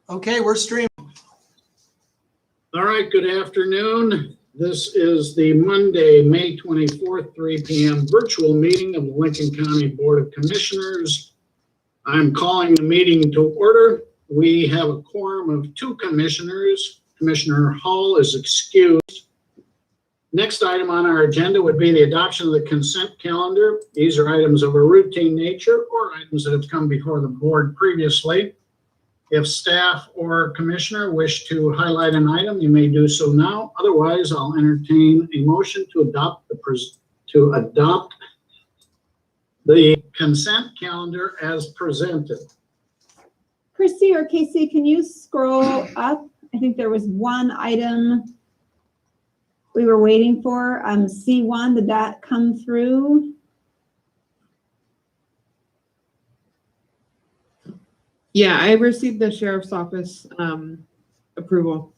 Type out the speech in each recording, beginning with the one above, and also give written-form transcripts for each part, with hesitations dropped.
Okay, we're streaming. All right, good afternoon. This is the Monday, May 24th, 3 p.m. virtual meeting of the Lincoln County Board of Commissioners. I'm calling the meeting to order. We have a quorum of 2 commissioners. Commissioner Hall is excused. Next item on our agenda would be the adoption of the consent calendar. These are items of a routine nature or items that have come before the board previously. If staff or commissioner wish to highlight an item, you may do so now. Otherwise, I'll entertain a motion to adopt the consent calendar as presented. Christy or Casey, can you scroll up? I think there was one item we were waiting for. C1, did that come through? Yeah, I received the sheriff's office approval.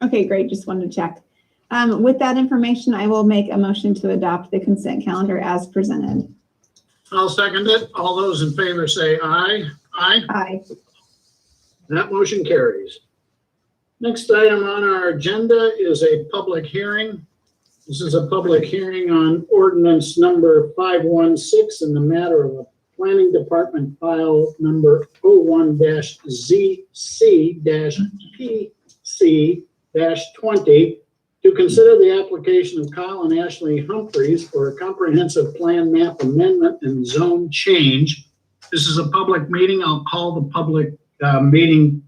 Okay, great. Just wanted to check. With that information, I will make a motion to adopt the consent calendar as presented. I'll second it. All those in favor say aye. Aye. Aye. That motion carries. Next item on our agenda is a public hearing. This is a public hearing on ordinance number 516 in the matter of a Planning Department file number 01-ZC-PC-20 to consider the application of Kyle and Ashley Humphreys for a comprehensive plan map amendment and zone change. This is a public meeting. I'll call the public hearing,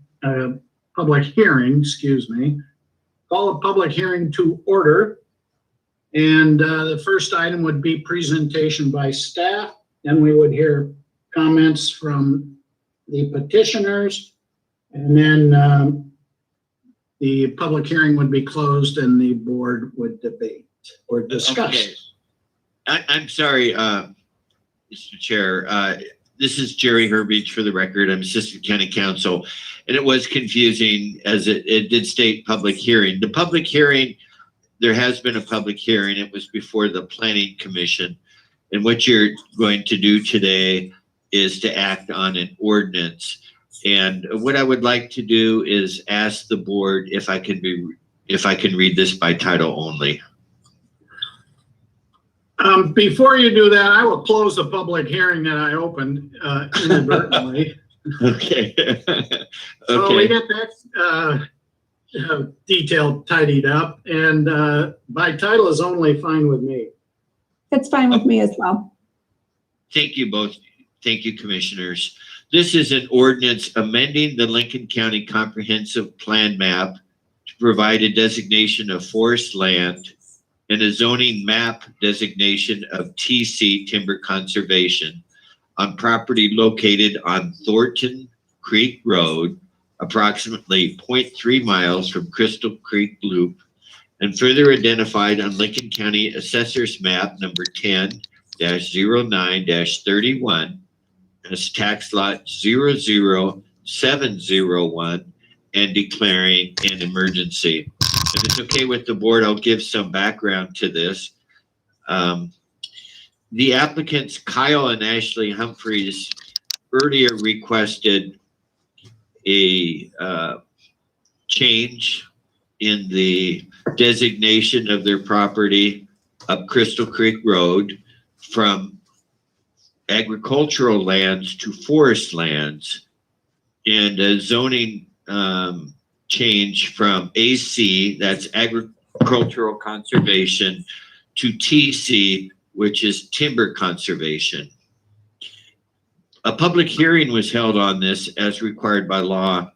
call a public hearing to order. And the first item would be presentation by staff. Then we would hear comments from the petitioners, and then the public hearing would be closed and the board would debate or discuss. Okay. I'm sorry, Mr. Chair. This is Jerry Herbich for the record. I'm Assistant County Counsel, and it was confusing as it did state public hearing. The public hearing, there has been a public hearing. It was before the Planning Commission. And what you're going to do today is to act on an ordinance. And what I would like to do is ask the board if I can read this by title only. Before you do that, I will close the public hearing that I opened inadvertently. Okay. So we get that detail tidied up, and by title is only fine with me. That's fine with me as well. Thank you both. Thank you, commissioners. This is an ordinance amending the Lincoln County Comprehensive Plan map to provide a designation of forest land and a zoning map designation of TC timber conservation on property located on Thornton Creek Road, approximately 0.3 miles from Crystal Creek Loop, and further identified on Lincoln County Assessor's Map number 10-09-31 as tax lot 00701 and declaring an emergency. If it's okay with the board, I'll give some background to this. The applicants, Kyle and Ashley Humphreys, earlier requested a change in the designation of their property up Crystal Creek Road from agricultural lands to forest lands, and a zoning change from AC, that's agricultural conservation, to TC, which is timber conservation. A public hearing was held on this as required by law.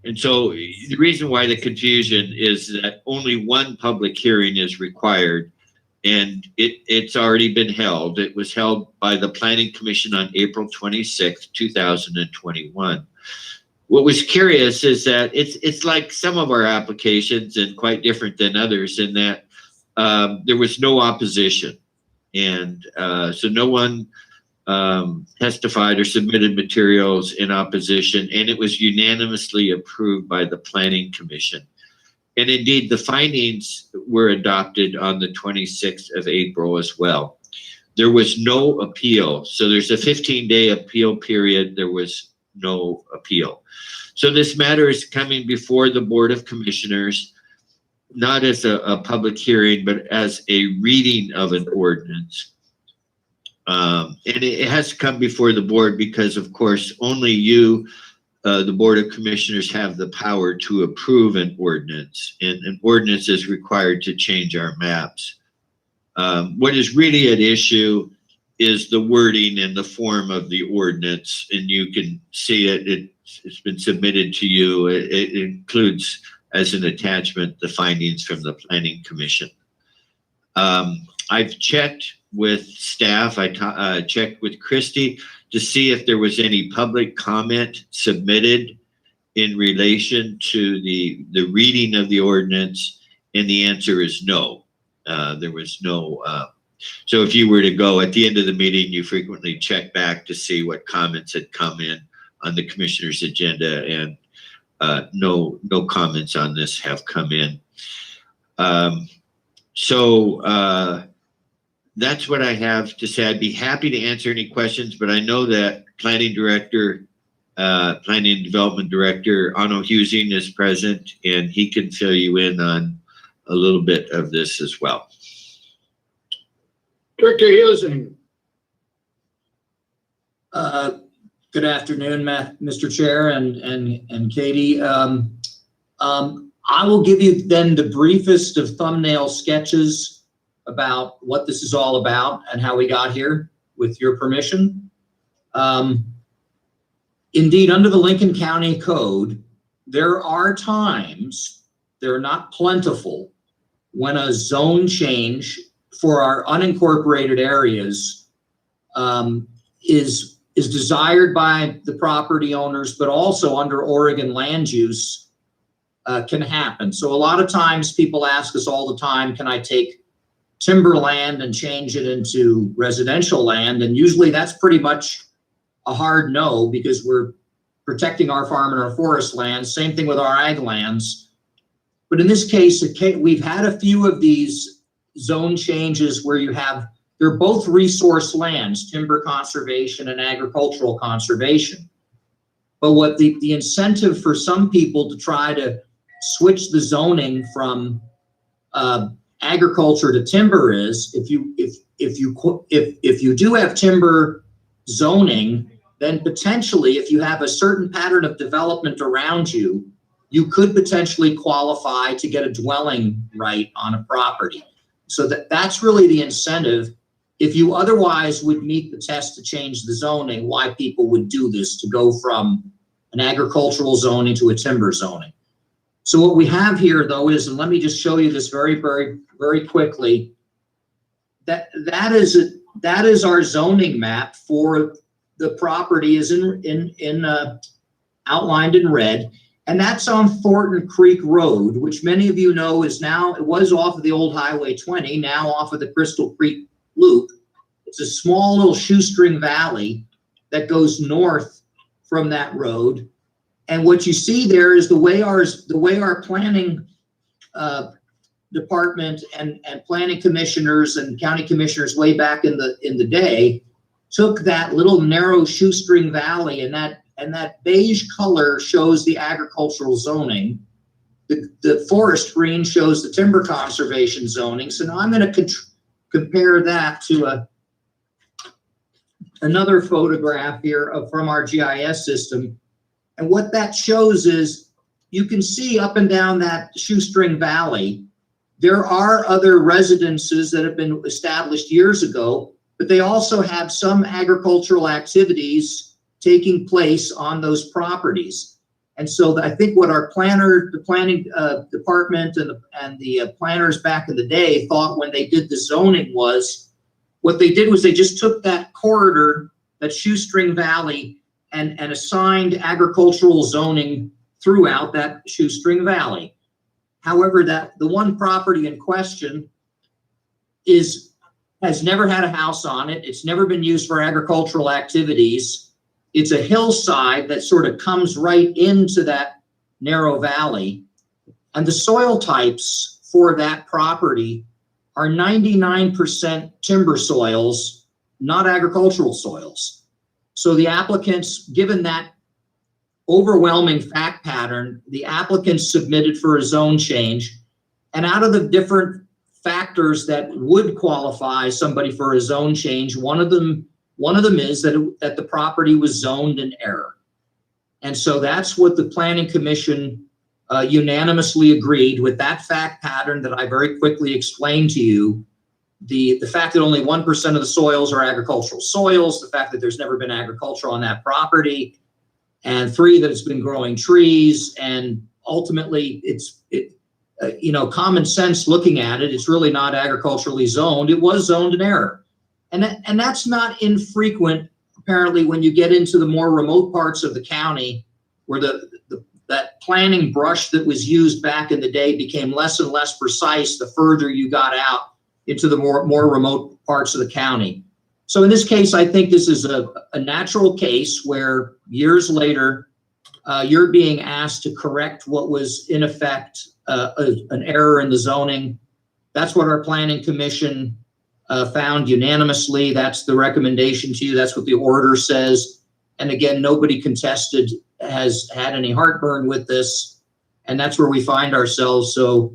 And so the reason why the confusion is that only one public hearing is required, and it's already been held. It was held by the Planning Commission on April 26, 2021. What was curious is that it's like some of our applications and quite different than others in that there was no opposition. And so no one testified or submitted materials in opposition, and it was unanimously approved by the Planning Commission. And indeed, the findings were adopted on the 26th of April as well. There was no appeal. So there's a 15-day appeal period. There was no appeal. So this matter is coming before the Board of Commissioners, not as a public hearing, but as a reading of an ordinance. And it has to come before the board because, of course, only you, the Board of Commissioners, have the power to approve an ordinance, and an ordinance is required to change our maps. What is really at issue is the wording and the form of the ordinance, and you can see it. It's been submitted to you. It includes as an attachment the findings from the Planning Commission. I've checked with staff. I checked with Christy to see if there was any public comment submitted in relation to the reading of the ordinance, and the answer is no. There was no. So if you were to go at the end of the meeting, you frequently check back to see what comments had come in on the commissioner's agenda, and no comments on this have come in. That's what I have to say. I'd be happy to answer any questions, but I know that Planning and Development Director Arno Husing is present, and he can fill you in on a little bit of this as well. Director Husing. Good afternoon, Mr. Chair and Katie. I will give you then the briefest of thumbnail sketches about what this is all about and how we got here, with your permission. Indeed, under the Lincoln County Code, there are times, they're not plentiful, when a zone change for our unincorporated areas is desired by the property owners, but also under Oregon land use can happen. So a lot of times people ask us all the time, can I take timberland and change it into residential land? And usually that's pretty much a hard no, because we're protecting our farm and our forest lands. Same thing with our ag lands. But in this case, we've had a few of these zone changes where they're both resource lands, timber conservation and agricultural conservation. But what the incentive for some people to try to switch the zoning from agriculture to timber is, if you do have timber zoning, then potentially if you have a certain pattern of development around you, you could potentially qualify to get a dwelling right on a property. So that's really the incentive. If you otherwise would meet the test to change the zoning, why people would do this, to go from an agricultural zoning to a timber zoning. So what we have here, though, is, and let me just show you this very, very, very quickly, that is our zoning map for the property is outlined in red, and that's on Thornton Creek Road, which many of you know it was off of the old Highway 20, now off of the Crystal Creek Loop. It's a small little shoestring valley that goes north from that road. And what you see there is the way our planning department and planning commissioners and county commissioners way back in the day took that little narrow shoestring valley, and that beige color shows the agricultural zoning. The forest green shows the timber conservation zoning. So now I'm going to compare that to another photograph here from our GIS system. And what that shows is, you can see up and down that shoestring valley, there are other residences that have been established years ago, but they also have some agricultural activities taking place on those properties. And so I think what the planning department and the planners back in the day thought when they did the zoning was, what they did was they just took that corridor, that shoestring valley, and assigned agricultural zoning throughout that shoestring valley. However, the one property in question has never had a house on it. It's never been used for agricultural activities. It's a hillside that sort of comes right into that narrow valley. And the soil types for that property are 99% timber soils, not agricultural soils. So the applicants, given that overwhelming fact pattern. The applicant submitted for a zone change, and out of the different factors that would qualify somebody for a zone change, one of them is that the property was zoned in error. And so that's what the Planning Commission unanimously agreed with, that fact pattern that I very quickly explained to you. The fact that only 1% of the soils are agricultural soils, the fact that there's never been agriculture on that property, and 3, that it's been growing trees, and ultimately common sense looking at it, it's really not agriculturally zoned. It was zoned in error. And that's not infrequent, apparently, when you get into the more remote parts of the county, where that planning brush that was used back in the day became less and less precise the further you got out into the more remote parts of the county. So in this case, I think this is a natural case where years later, you're being asked to correct what was in effect an error in the zoning. That's what our Planning Commission found unanimously. That's the recommendation to you. That's what the order says. And again, nobody contested has had any heartburn with this, and that's where we find ourselves. So,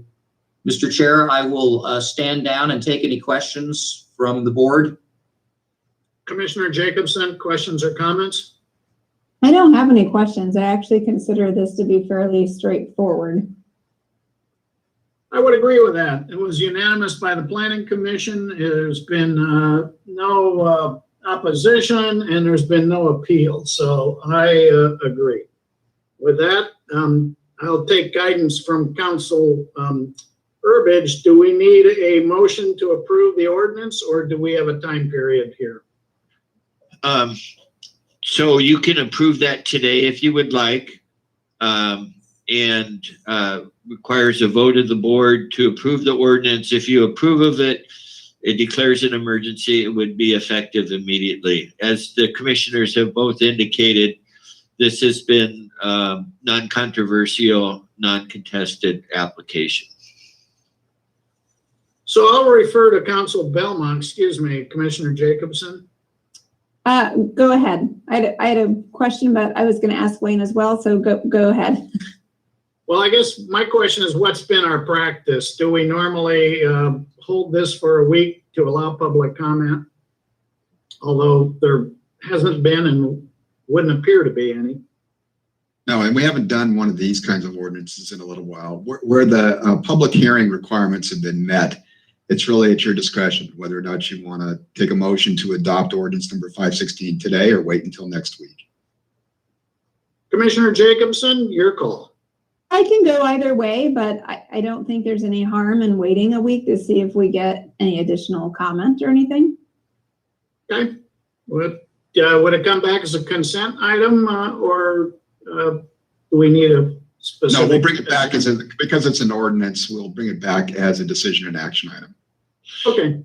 Mr. Chair, I will stand down and take any questions from the board. Commissioner Jacobson, questions or comments? I don't have any questions. I actually consider this to be fairly straightforward. I would agree with that. It was unanimous by the Planning Commission. There's been no opposition, and there's been no appeal. So I agree. With that, I'll take guidance from Council Burbidge. Do we need a motion to approve the ordinance, or do we have a time period here? So you can approve that today if you would like, and requires a vote of the board to approve the ordinance. If you approve of it, it declares an emergency. It would be effective immediately. As the commissioners have both indicated, this has been non-controversial, non-contested application. So I'll refer to Council Belmont, Commissioner Jacobson. Go ahead. I had a question, but I was going to ask Wayne as well, so go ahead. Well, I guess my question is, what's been our practice? Do we normally hold this for a week to allow public comment? Although there hasn't been and wouldn't appear to be any. No, and we haven't done one of these kinds of ordinances in a little while. Where the public hearing requirements have been met, it's really at your discretion whether or not you want to take a motion to adopt ordinance number 516 today or wait until next week. Commissioner Jacobson, your call. I can go either way, but I don't think there's any harm in waiting a week to see if we get any additional comment or anything. Okay. Would it come back as a consent item or do we need a specific? No, we'll bring it back because it's an ordinance, we'll bring it back as a decision and action item. Okay.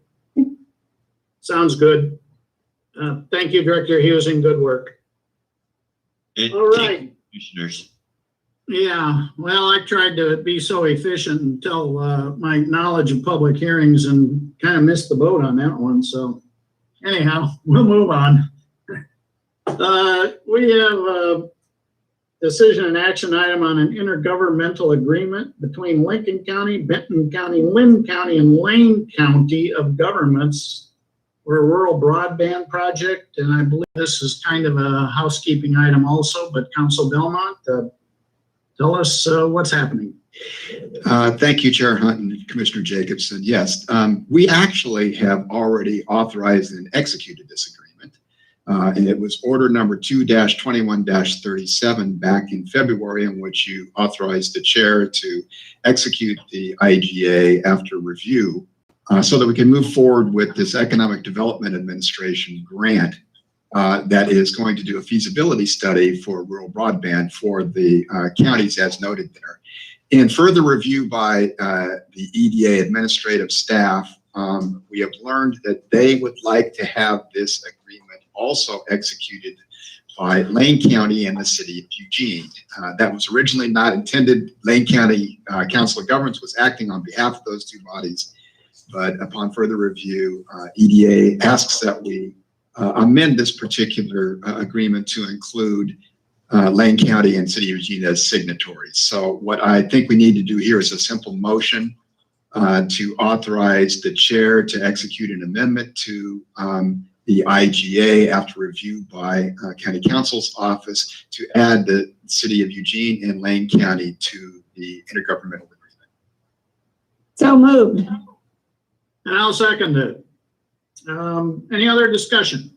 Sounds good. Thank you, Director Husing. Good work. And All thank right. you, commissioners. Yeah, well, I tried to be so efficient and tell my knowledge of public hearings and kind of missed the boat on that one. So anyhow, we'll move on. We have a decision and action item on an intergovernmental agreement between Lincoln County, Benton County, Lynn County, and Lane County of governments for a rural broadband project. And I believe this is kind of a housekeeping item also, but Council Belmont, tell us what's happening. Thank you, Chair Hunt and Commissioner Jacobson. Yes, we actually have already authorized and executed this agreement. And it was order number 2-21-37 back in February, in which you authorized the chair to execute the IGA after review so that we can move forward with this Economic Development Administration grant that is going to do a feasibility study for rural broadband for the counties as noted there. In further review by the EDA administrative staff, we have learned that they would like to have this agreement also executed by Lane County and the city of Eugene. That was originally not intended. Lane County Council of Governments was acting on behalf of those two bodies, but upon further review, EDA asks that we amend this particular agreement to include Lane County and City of Eugene as signatories. So what I think we need to do here is a simple motion to authorize the chair to execute an amendment to the IGA after review by County Council's office to add the City of Eugene and Lane County to the intergovernmental agreement. So moved. And I'll second it. Any other discussion?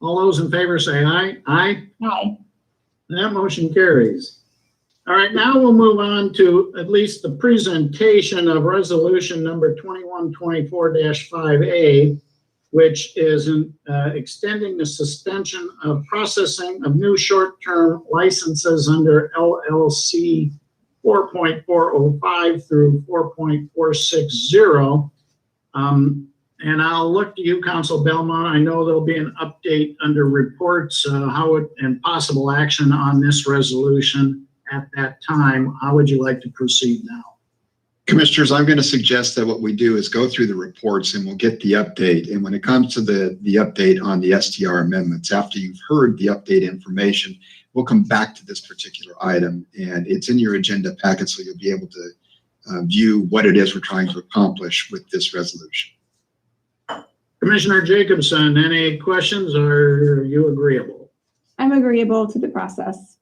All those in favor say aye. Aye. Aye. That motion carries. All right, now we'll move on to at least the presentation of resolution number 2124-5A, which is extending the suspension of processing of new short-term licenses under LLC 4.405 through 4.460. And I'll look to you, Council Belmont. I know there'll be an update under reports, and possible action on this resolution at that time. How would you like to proceed now? Commissioners, I'm going to suggest that what we do is go through the reports and we'll get the update. And when it comes to the update on the STR amendments, after you've heard the update information, we'll come back to this particular item. And it's in your agenda packet, so you'll be able to view what it is we're trying to accomplish with this resolution. Commissioner Jacobson, any questions, or are you agreeable? I'm agreeable to the process.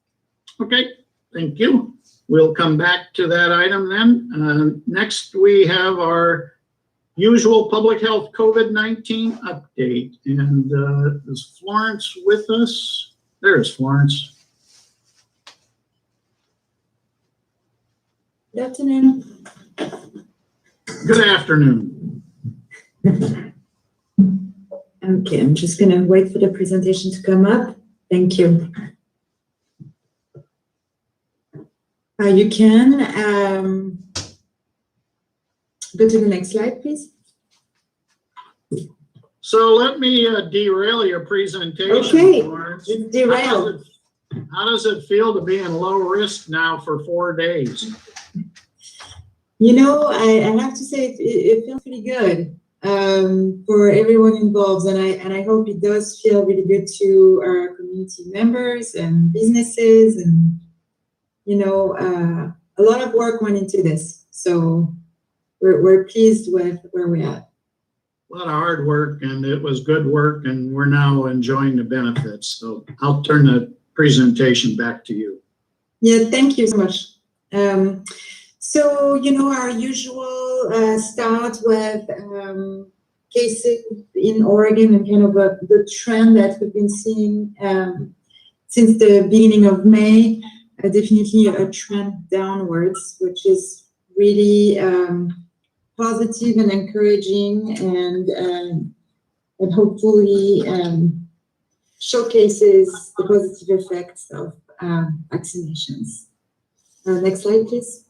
Okay, thank you. We'll come back to that item then. Next, we have our usual public health COVID-19 update. And is Florence with us? There's Florence. Good afternoon. Good afternoon. Okay, I'm just gonna wait for the presentation to come up. Thank you. You can go to the next slide, please. So let me derail your presentation. Okay, Florence. it's derailed. How does it feel to be in low risk now for 4 days? You know, I have to say it feels pretty good for everyone involved, and I hope it does feel really good to our community members and businesses, and you know, a lot of work went into this, so we're pleased with where we're at. A lot of hard work, and it was good work, and we're now enjoying the benefits. So I'll turn the presentation back to you. Yeah, thank you so much. So, you know, our usual start with cases in Oregon and kind of the trend that we've been seeing since the beginning of May, definitely a trend downwards, which is really positive and encouraging, and hopefully showcases the positive effects of vaccinations. Next slide, please.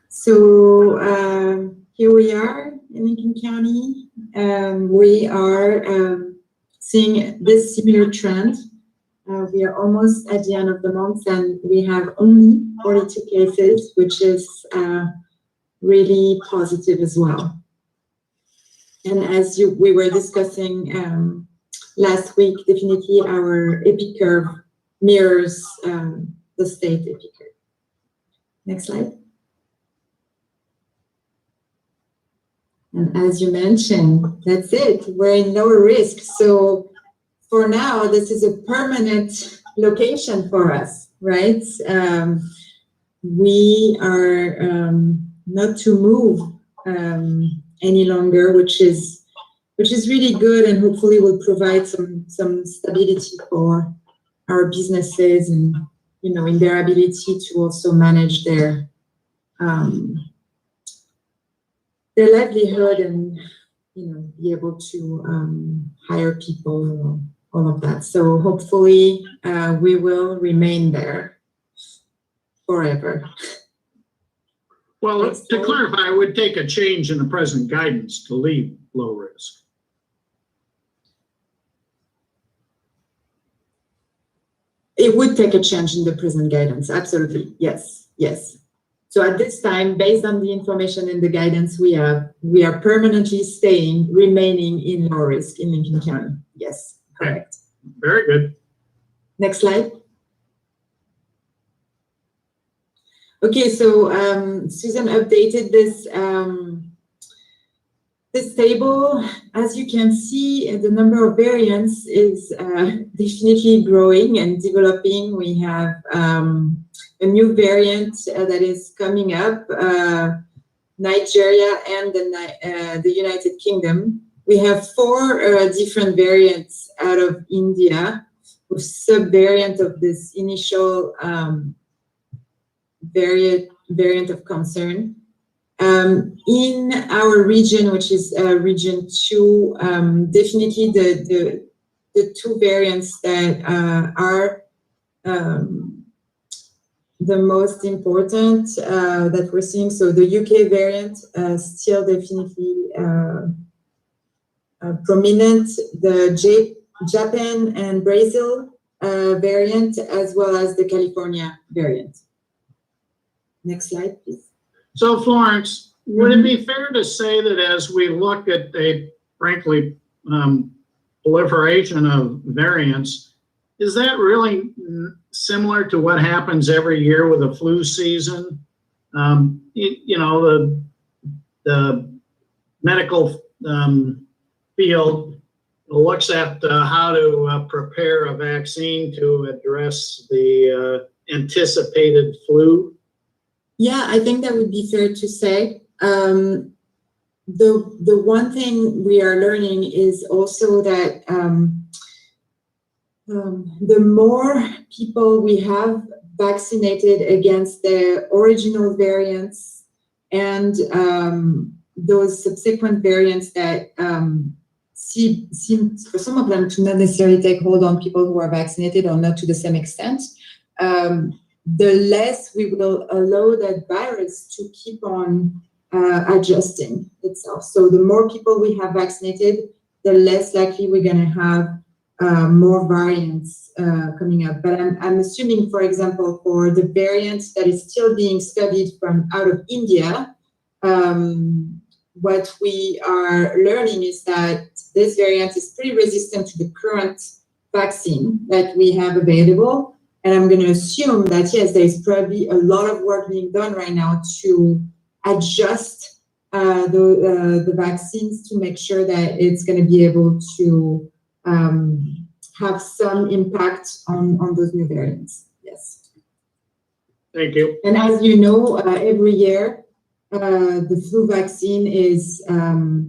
So here we are in Lincoln County. We are seeing this similar trend. We are almost at the end of the month, and we have only 42 cases, which is really positive as well. And as we were discussing last week, definitely our epi curve mirrors the state epi curve. Next slide. And as you mentioned, that's it. We're in lower risk. So for now, this is a permanent location for us, right? We are not to move any longer, which is really good, and hopefully will provide some stability for our businesses, and you know, in their ability to also manage their livelihood, and you know, be able to hire people, all of that. So hopefully we will remain there forever. Well, to clarify, it would take a change in the present guidance to leave low risk. It would take a change in the present guidance, absolutely, yes, yes. So at this time, based on the information and the guidance we have, we are permanently remaining in low risk in Lincoln County, yes. correct. Very good. Next slide. Okay, so Susan updated this table. As you can see, the number of variants is definitely growing and developing. We have a new variant that is coming up, Nigeria and the United Kingdom. We have 4 different variants out of India, with subvariant of this initial variant of concern. In our region, which is region 2, definitely the 2 variants that are the most important that we're seeing. So the UK variant still definitely prominent. The Japan and Brazil variant, as well as the California variant. Next slide, please. So Florence, would it be fair to say that as we look at a, frankly, proliferation of variants, is that really similar to what happens every year with a flu season? You know, the medical field looks at how to prepare a vaccine to address the anticipated flu. Yeah, I think that would be fair to say. The one thing we are learning is also that the more people we have vaccinated against the original variants and those subsequent variants that seem for some of them to not necessarily take hold on people who are vaccinated, or not to the same extent, the less we will allow that virus to keep on adjusting itself. So the more people we have vaccinated, the less likely we're going to have more variants coming up. But I'm assuming, for example, for the variant that is still being studied from out of India, what we are learning is that this variant is pretty resistant to the current vaccine that we have available. And I'm going to assume that, yes, there's probably a lot of work being done right now to adjust the vaccines to make sure that it's going to be able to have some impact on those new variants. Yes. Thank you. And as you know, every year, the flu vaccine is the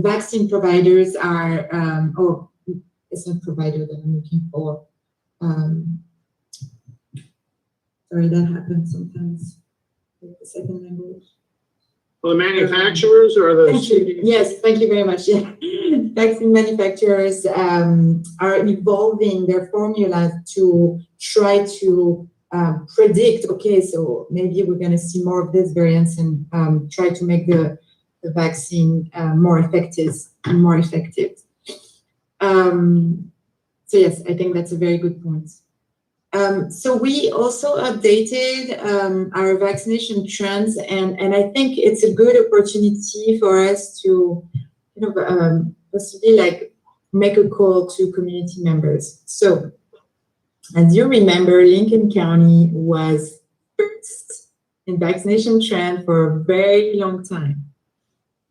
vaccine providers are, it's not provider that I'm looking for. Sorry, that happens sometimes. The second language. Well, the manufacturers or the Thank you. CDC? Yes, thank you very much. Yeah. Vaccine manufacturers are evolving their formulas to try to predict, okay, so maybe we're going to see more of these variants, and try to make the vaccine more effective. So yes, I think that's a very good point. So we also updated our vaccination trends, and I think it's a good opportunity for us to, possibly like make a call to community members. So, as you remember, Lincoln County was first in vaccination trend for a very long time.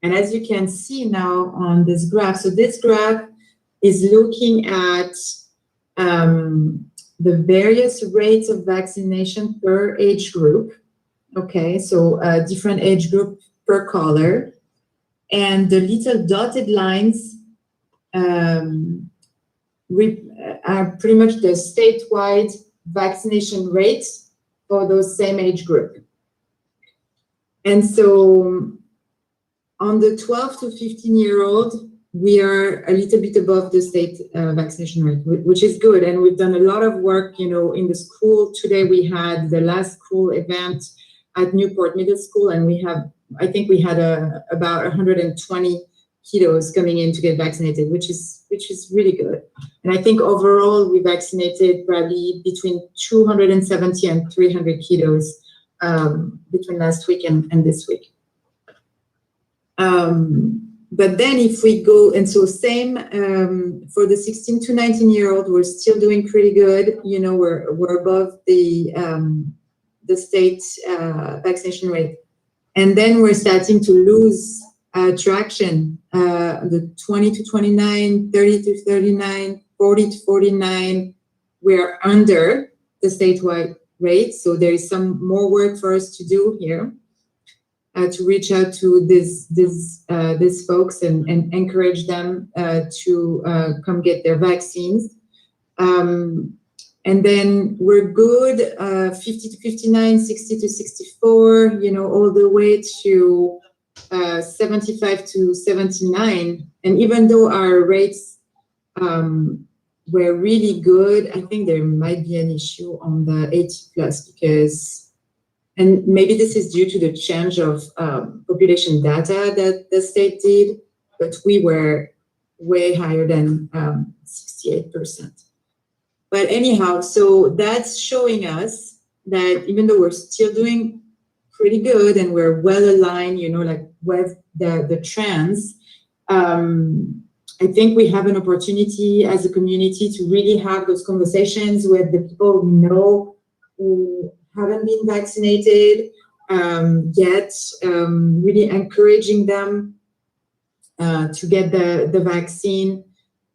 And as you can see now on this graph, so this graph is looking at the various rates of vaccination per age group. Okay, so different age group per color. And the little dotted lines are pretty much the statewide vaccination rates for those same age group. And so on the 12 to 15-year-old, we are a little bit above the state vaccination rate, which is good. And we've done a lot of work, in the school. Today we had the last school event at Newport Middle School, and I think we had about 120 kiddos coming in to get vaccinated, which is really good. And I think overall we vaccinated probably between 270 and 300 kiddos between last week and this week. But then if we go, and so same for the 16 to 19-year-old, we're still doing pretty good. You know, we're above the state vaccination rate. And then we're starting to lose traction. The 20 to 29, 30 to 39, 40 to 49, we're under the statewide rate. So there is some more work for us to do here. To reach out to these folks and encourage them to come get their vaccines. And then we're good, 50 to 59, 60 to 64, you know, all the way to 75 to 79. And even though our rates were really good, I think there might be an issue on the 80 plus because, and maybe this is due to the change of population data that the state did, but we were way higher than 68%. But anyhow, so that's showing us that even though we're still doing pretty good and we're well aligned, you know, like with the trends, I think we have an opportunity as a community to really have those conversations with the people we know who haven't been vaccinated yet, really encouraging them to get the vaccine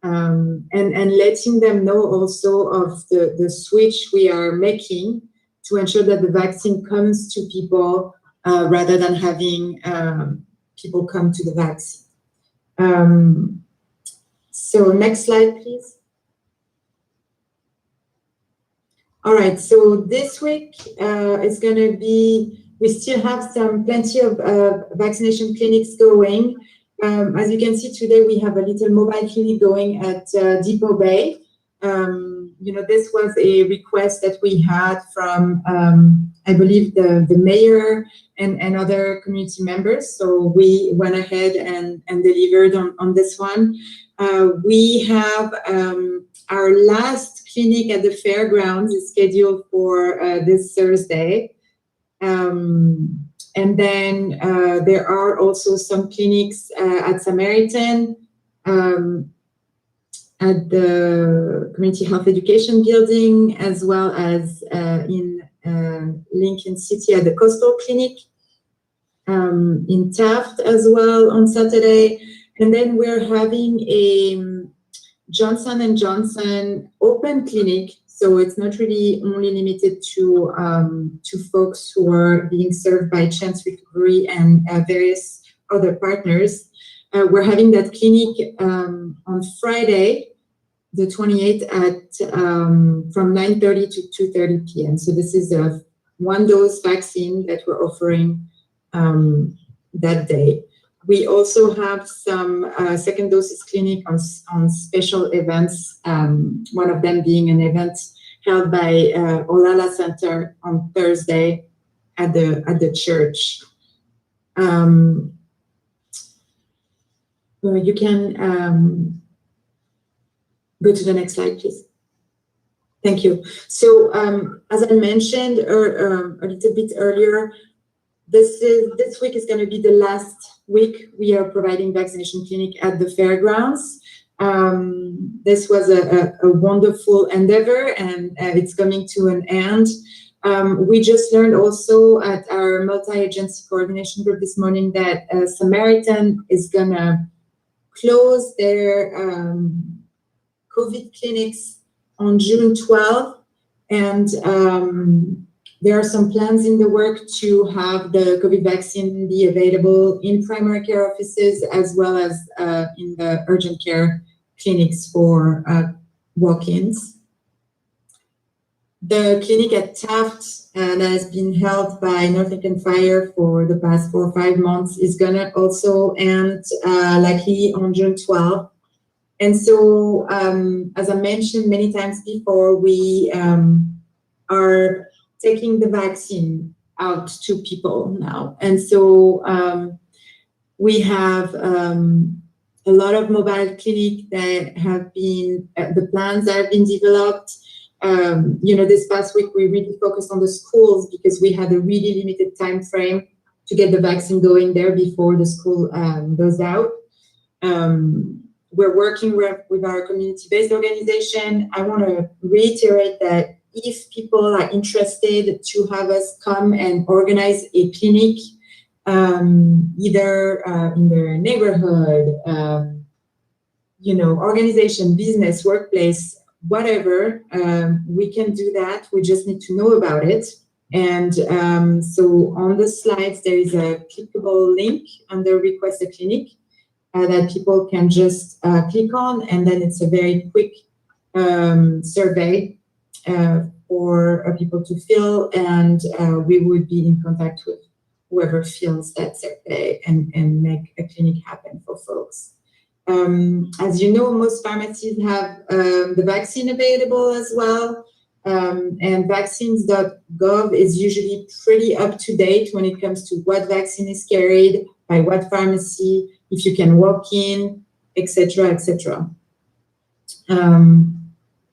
and letting them know also of the switch we are making to ensure that the vaccine comes to people rather than having people come to the vaccine. So next slide, please. All right, so this week it's going to be, we still have plenty of vaccination clinics going. As you can see today, we have a little mobile clinic going at Depot Bay. You know, this was a request that we had from, I believe, the mayor and other community members. So we went ahead and delivered on this one. We have our last clinic at the fairgrounds is scheduled for this Thursday. And then there are also some clinics at Samaritan, at the Community Health Education Building, as well as in Lincoln City at the Coastal Clinic, in Taft as well on Saturday. And then we're having a Johnson & Johnson open clinic. So it's not really only limited to folks who are being served by Chance Recovery and various other partners. We're having that clinic on Friday, the 28th at from 9:30 to 2:30 p.m. So this is a one-dose vaccine that we're offering that day. We also have some second doses clinic on special events, one of them being an event held by Olala Center on Thursday at the church. You can go to the next slide, please. Thank you. So as I mentioned a little bit earlier, this week is going to be the last week we are providing vaccination clinic at the fairgrounds. This was a wonderful endeavor, and it's coming to an end. We just learned also at our multi-agency coordination group this morning that Samaritan is going to close their COVID clinics on June 12th, and there are some plans in the work to have the COVID vaccine be available in primary care offices as well as in the urgent care clinics for walk-ins. The clinic at Taft that has been held by North Lincoln Fire for the past 4 or 5 months is going to also end likely on June 12th. And so, as I mentioned many times before, we are taking the vaccine out to people now. And so we have a lot of mobile clinics that have been, the plans that have been developed. This past week, we really focused on the schools because we had a really limited time frame to get the vaccine going there before the school goes out. We're working with our community-based organization. I want to reiterate that if people are interested to have us come and organize a clinic, either in their neighborhood, organization, business, workplace, whatever, we can do that. We just need to know about it. And so on the slides, there is a clickable link under Request a Clinic that people can just click on, and then it's a very quick survey for people to fill, and we would be in contact with whoever fills that survey and make a clinic happen for folks. As you know, most pharmacies have the vaccine available as well. And vaccines.gov is usually pretty up to date when it comes to what vaccine is carried, by what pharmacy, if you can walk in, etc., etc.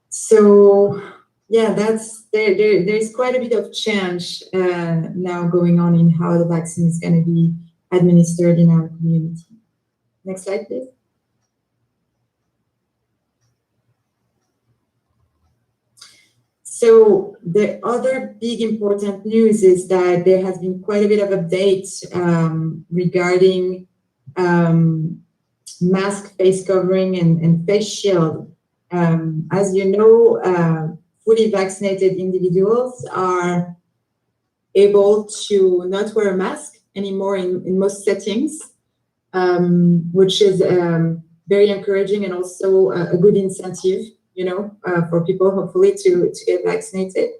So yeah, there's quite a bit of change now going on in how the vaccine is going to be administered in our community. Next slide, please. So the other big important news is that there has been quite a bit of updates regarding mask, face covering, and face shield. As you know, fully vaccinated individuals are able to not wear a mask anymore in most settings, which is very encouraging and also a good incentive, for people hopefully to get vaccinated.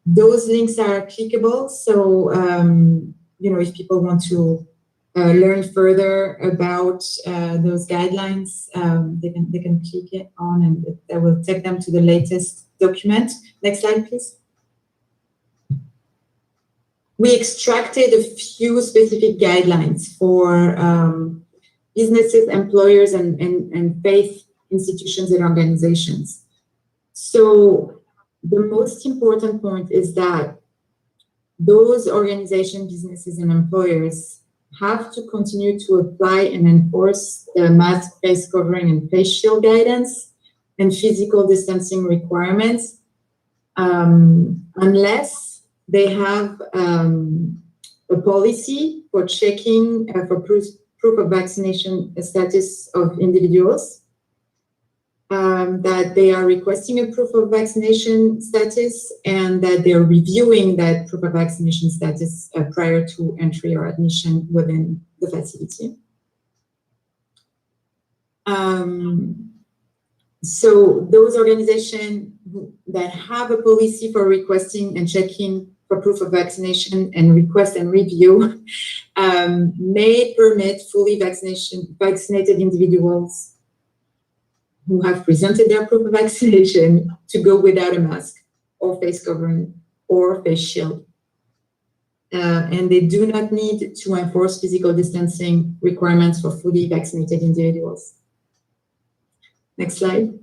Those links are clickable, so if people want to learn further about those guidelines, they can click it on, and that will take them to the latest document. Next slide, please. We extracted a few specific guidelines for businesses, employers, and faith institutions and organizations. So the most important point is that those organizations, businesses, and employers have to continue to apply and enforce the mask, face covering, and face shield guidance and physical distancing requirements, unless they have a policy for checking for proof of vaccination status of individuals, that they are requesting a proof of vaccination status, and that they're reviewing that proof of vaccination status prior to entry or admission within the facility. So those organizations that have a policy for requesting and checking for proof of vaccination and request and review may permit fully vaccinated individuals who have presented their proof of vaccination to go without a mask or face covering or face shield. And they do not need to enforce physical distancing requirements for fully vaccinated individuals. Next slide.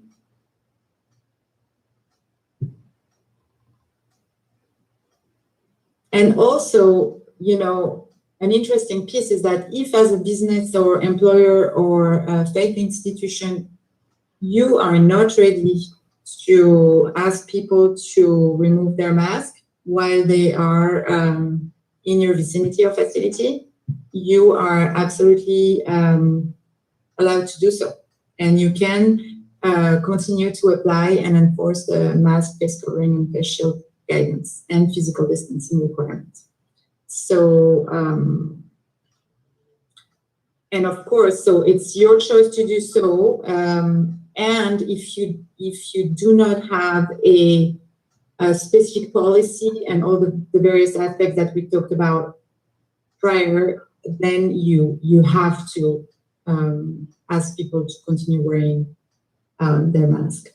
And also, an interesting piece is that if as a business or employer or a faith institution, you are not ready to ask people to remove their mask while they are in your vicinity or facility, you are absolutely allowed to do so. And you can continue to apply and enforce the mask, face covering, and face shield guidance and physical distancing requirements. So, and of course, so it's your choice to do so. And if you do not have a specific policy and all the various aspects that we talked about prior, then you have to ask people to continue wearing their mask.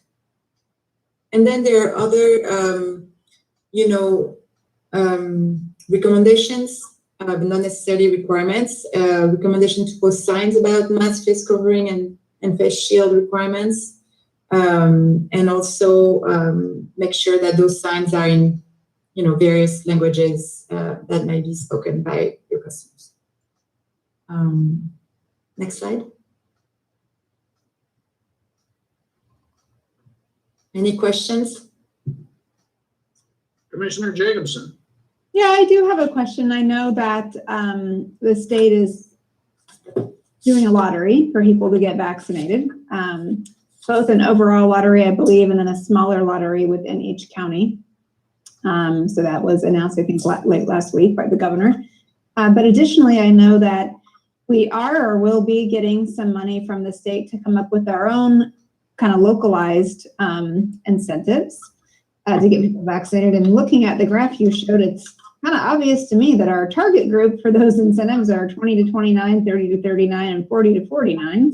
And then there are other, recommendations, not necessarily requirements. Recommendation to post signs about mask, face covering, and face shield requirements, and also make sure that those signs are in, various languages that may be spoken by your customers. Next slide. Any questions? Commissioner Jacobson. Yeah, I do have a question. I know that the state is doing a lottery for people to get vaccinated, both an overall lottery, I believe, and then a smaller lottery within each county. So that was announced, I think, late last week by the governor. But additionally, I know that we are or will be getting some money from the state to come up with our own kind of localized incentives to get people vaccinated. And looking at the graph you showed, it's kind of obvious to me that our target group for those incentives are 20 to 29, 30 to 39, and 40 to 49.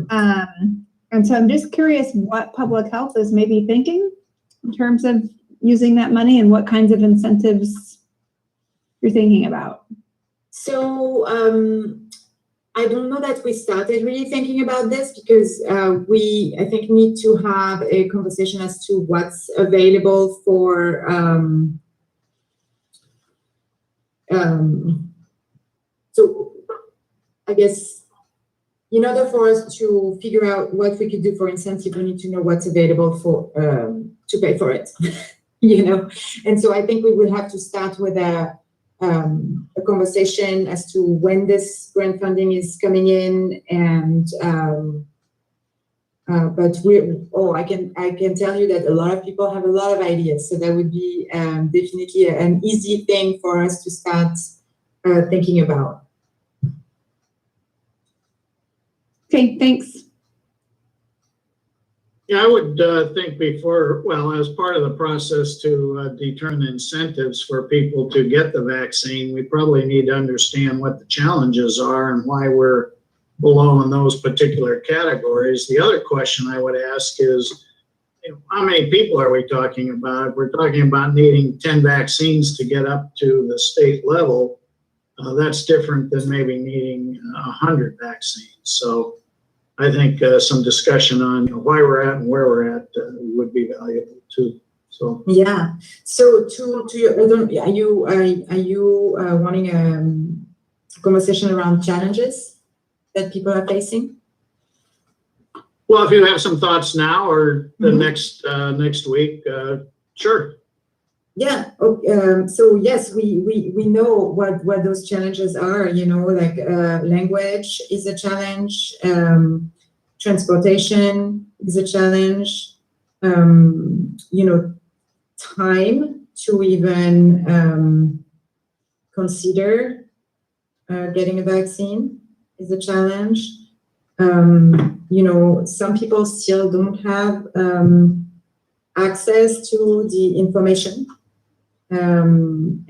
And so I'm just curious what public health is maybe thinking in terms of using that money and what kinds of incentives you're thinking about. So I don't know that we started really thinking about this because we, I think, need to have a conversation as to what's available for so I guess in order for us to figure out what we could do for incentive, we need to know what's available for to pay for it, you know. And so I think we will have to start with a conversation as to when this grant funding is coming in, and but I can tell you that a lot of people have a lot of ideas, so that would be definitely an easy thing for us to start thinking about. Okay, thanks. Yeah, I would think as part of the process to determine incentives for people to get the vaccine, we probably need to understand what the challenges are and why we're below in those particular categories. The other question I would ask is, how many people are we talking about? If we're talking about needing 10 vaccines to get up to the state level, that's different than maybe needing 100 vaccines. So I think some discussion on why we're at and where we're at would be valuable too. So yeah. So to your, are you wanting a conversation around challenges that people are facing? well, if you have some thoughts now or the next week, sure. Yeah. So yes, we know what those challenges are. You know, like language is a challenge. Transportation is a challenge. You know, time to even consider getting a vaccine is a challenge. You know, some people still don't have access to the information and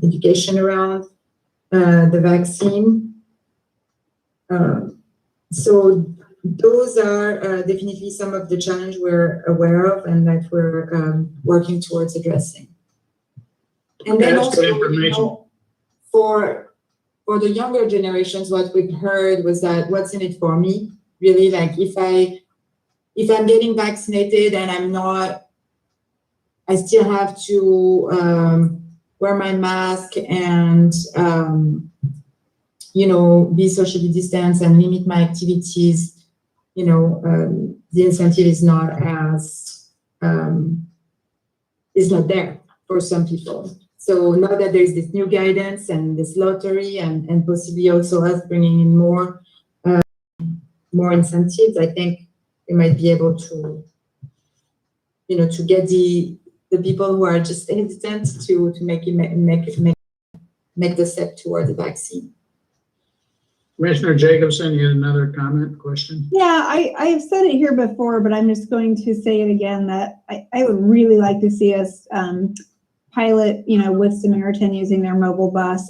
education around the vaccine. So those are definitely some of the challenges we're aware of and that we're working towards addressing. And then That's also, good information. you know, for the younger generations, what we've heard was that what's in it for me, really, like if I'm getting vaccinated and I still have to wear my mask and, you know, be socially distanced and limit my activities, you know, the incentive is not there for some people. So now that there's this new guidance and this lottery and possibly also us bringing in more incentives, I think we might be able to, you know, to get the people who are just hesitant to make the step toward the vaccine. Commissioner Jacobson, you had another comment, question? Yeah, I've said it here before, but I'm just going to say it again that I would really like to see us pilot, you know, with Samaritan using their mobile bus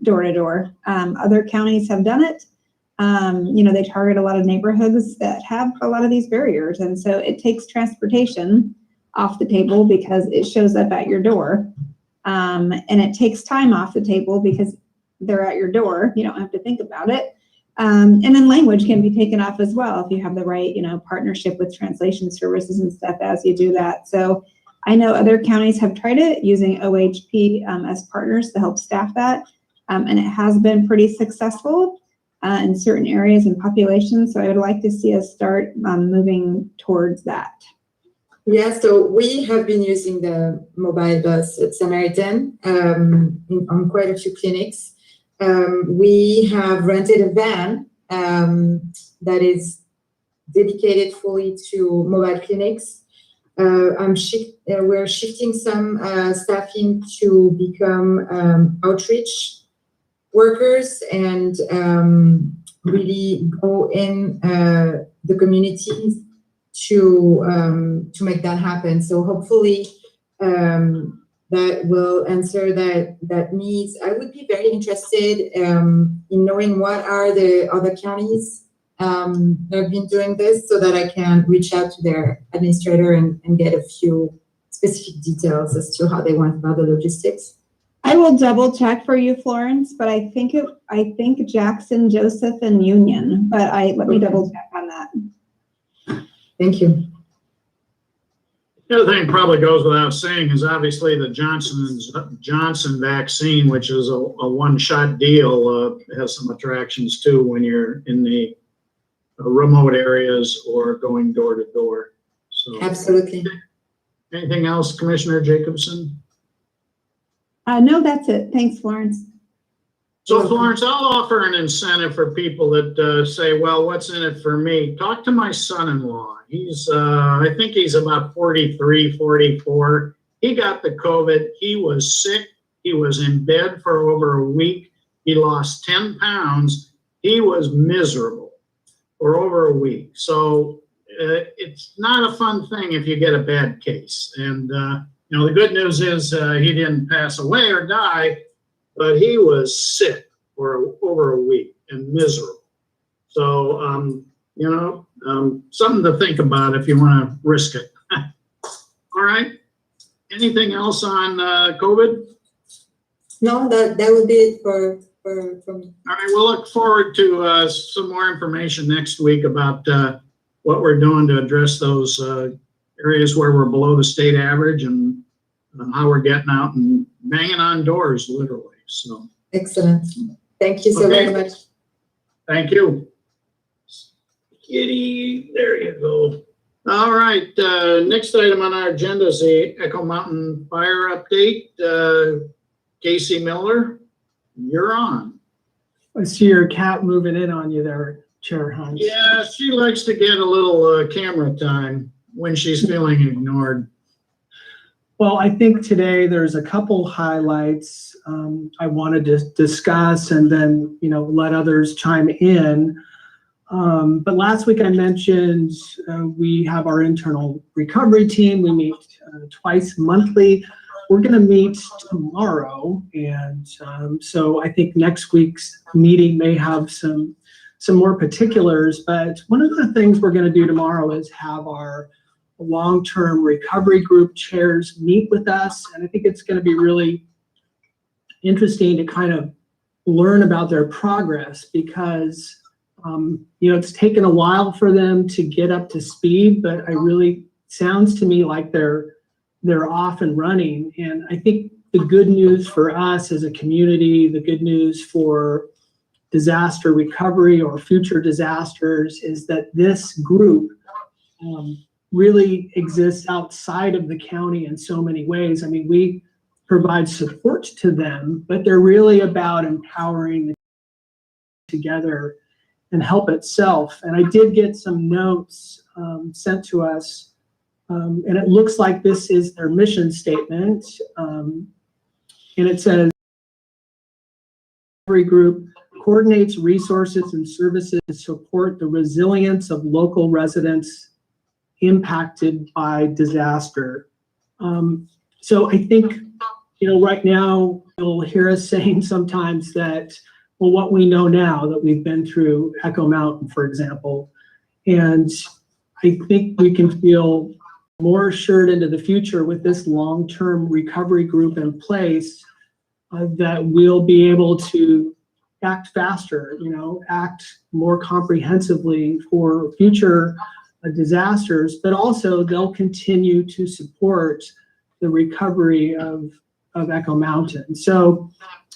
door to door. Other counties have done it. You know, they target a lot of neighborhoods that have a lot of these barriers. And so it takes transportation off the table because it shows up at your door. And it takes time off the table because they're at your door. You don't have to think about it. And then language can be taken off as well if you have the right, you know, partnership with translation services and stuff as you do that. So I know other counties have tried it using OHP as partners to help staff that. And it has been pretty successful. in certain areas and populations. So I would like to see us start moving towards that. Yeah, so we have been using the mobile bus at Samaritan on quite a few clinics. We have rented a van that is dedicated fully to mobile clinics. We're shifting some staffing to become outreach workers and really go in the communities to make that happen. So hopefully that will answer that needs. I would be very interested in knowing what are the other counties that have been doing this, so that I can reach out to their administrator and get a few specific details as to how they went about the logistics. I will double check for you, Florence, but I think Jackson, Joseph, and Union, but let me double check on that. Thank you. The other thing probably goes without saying is obviously the Johnson vaccine, which is a one-shot deal, has some attractions too when you're in the remote areas or going door to door. So, Absolutely. anything else, Commissioner Jacobson? No, that's it. Thanks, Florence. So Florence, I'll offer an incentive for people that say, well, what's in it for me? Talk to my son-in-law. He's, I think he's about 43, 44. He got the COVID. He was sick. He was in bed for over a week. He lost 10 pounds. He was miserable for over a week. So it's not a fun thing if you get a bad case. And, you know, the good news is he didn't pass away or die, but he was sick for over a week and miserable. So, you know, something to think about if you want to risk it. All right. Anything else on COVID? No, that would be it for me. All right. We'll look forward to some more information next week about what we're doing to address those areas where we're below the state average and how we're getting out and banging on doors, literally. So Excellent. Thank you so very much. thank you. Kitty, there you go. All right, next item on our agenda is the Echo Mountain Fire update. Casey Miller, you're on. I see your cat moving in on you there, Chair Hunt. Yeah, she likes to get a little camera time when she's feeling ignored. Well, I think today there's a couple highlights I wanted to discuss and then, you know, let others chime in. But last week I mentioned we have our internal recovery team. We meet twice monthly. We're going to meet tomorrow, and so I think next week's meeting may have some more particulars. But one of the things we're going to do tomorrow is have our long-term recovery group chairs meet with us, and I think it's going to be really interesting to kind of learn about their progress because you know, it's taken a while for them to get up to speed, but sounds to me like they're off and running. And I think the good news for us as a community, the good news for disaster recovery or future disasters is that this group really exists outside of the county in so many ways. I mean, we provide support to them, but they're really about empowering together and help itself. And I did get some notes sent to us, and it looks like this is their mission statement. And it says, every group coordinates resources and services to support the resilience of local residents impacted by disaster. So I think, you know, right now you'll hear us saying sometimes that, well, what we know now that we've been through Echo Mountain, for example, and I think we can feel more assured into the future with this long-term recovery group in place that we'll be able to act faster, you know, act more comprehensively for future disasters, but also they'll continue to support the recovery of Echo Mountain. So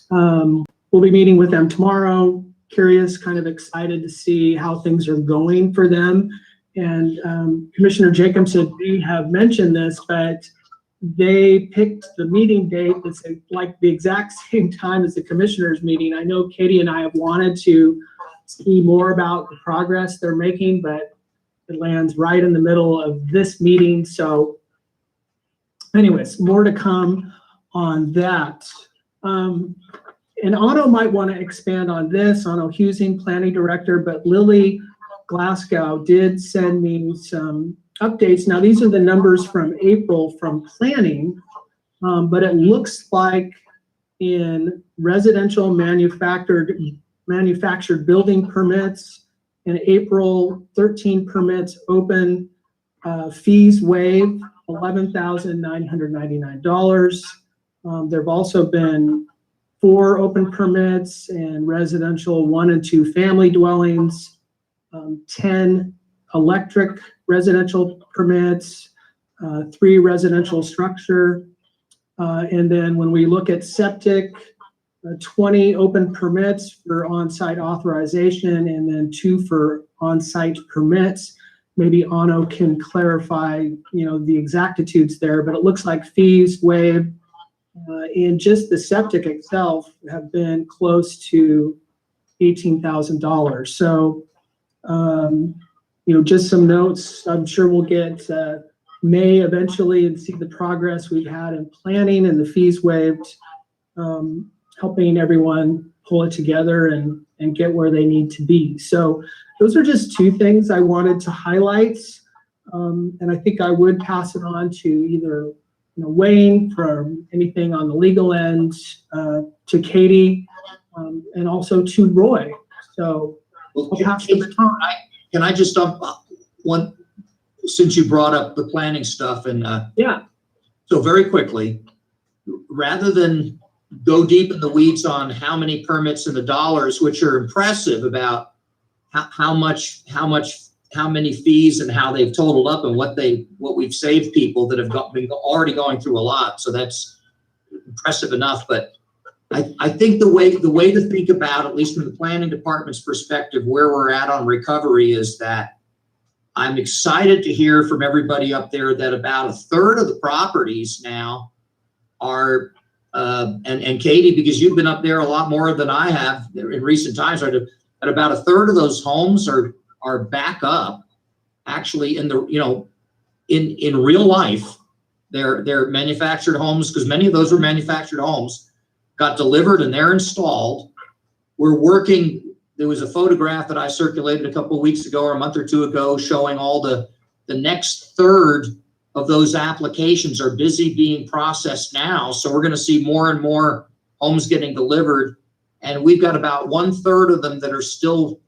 we'll be meeting with them tomorrow. curious, kind of excited to see how things are going for them. And Commissioner Jacobson may have mentioned this, but they picked the meeting date that's like the exact same time as the commissioners meeting. I know Katie and I have wanted to see more about the progress they're making, but it lands right in the middle of this meeting. So anyways, more to come on that. And Otto might want to expand on this, Otto Husing, Planning Director, but Lily Glasgow did send me some updates. Now, these are the numbers from April from planning, but it looks like in residential manufactured building permits, in April, 13 permits open, fees waived, $11,999. There have also been 4 open permits in residential 1 and 2 family dwellings, 10 electric residential permits, 3 residential structure. And then when we look at septic, 20 open permits for on-site authorization and then 2 for on-site permits. Maybe Anno can clarify, the exactitudes there, but it looks like fees waived in just the septic itself have been close to $18,000. So, just some notes. I'm sure we'll get May eventually and see the progress we've had in planning and the fees waived, helping everyone pull it together and get where they need to be. So those are just 2 things I wanted to highlight. And I think I would pass it on to either Wayne for anything on the legal end, to Katie, and also to Roy. So I'll pass the baton. Can I just one, since you brought up the planning stuff and Yeah. so very quickly, rather than go deep in the weeds on how many permits and the dollars, which are impressive about how many fees and how they've totaled up and what we've saved people that have been already going through a lot. So that's impressive enough. But I think the way to think about, at least from the planning department's perspective, where we're at on recovery is that I'm excited to hear from everybody up there that about a third of the properties now are, and Katie, because you've been up there a lot more than I have in recent times, that about a third of those homes are back up, actually in real life. They're manufactured homes, because many of those were manufactured homes, got delivered and they're installed. We're working. There was a photograph that I circulated a couple of weeks ago or a month or 2 ago showing all the next third of those applications are busy being processed now. So we're going to see more and more homes getting delivered. And we've got about 1/3 of them that are still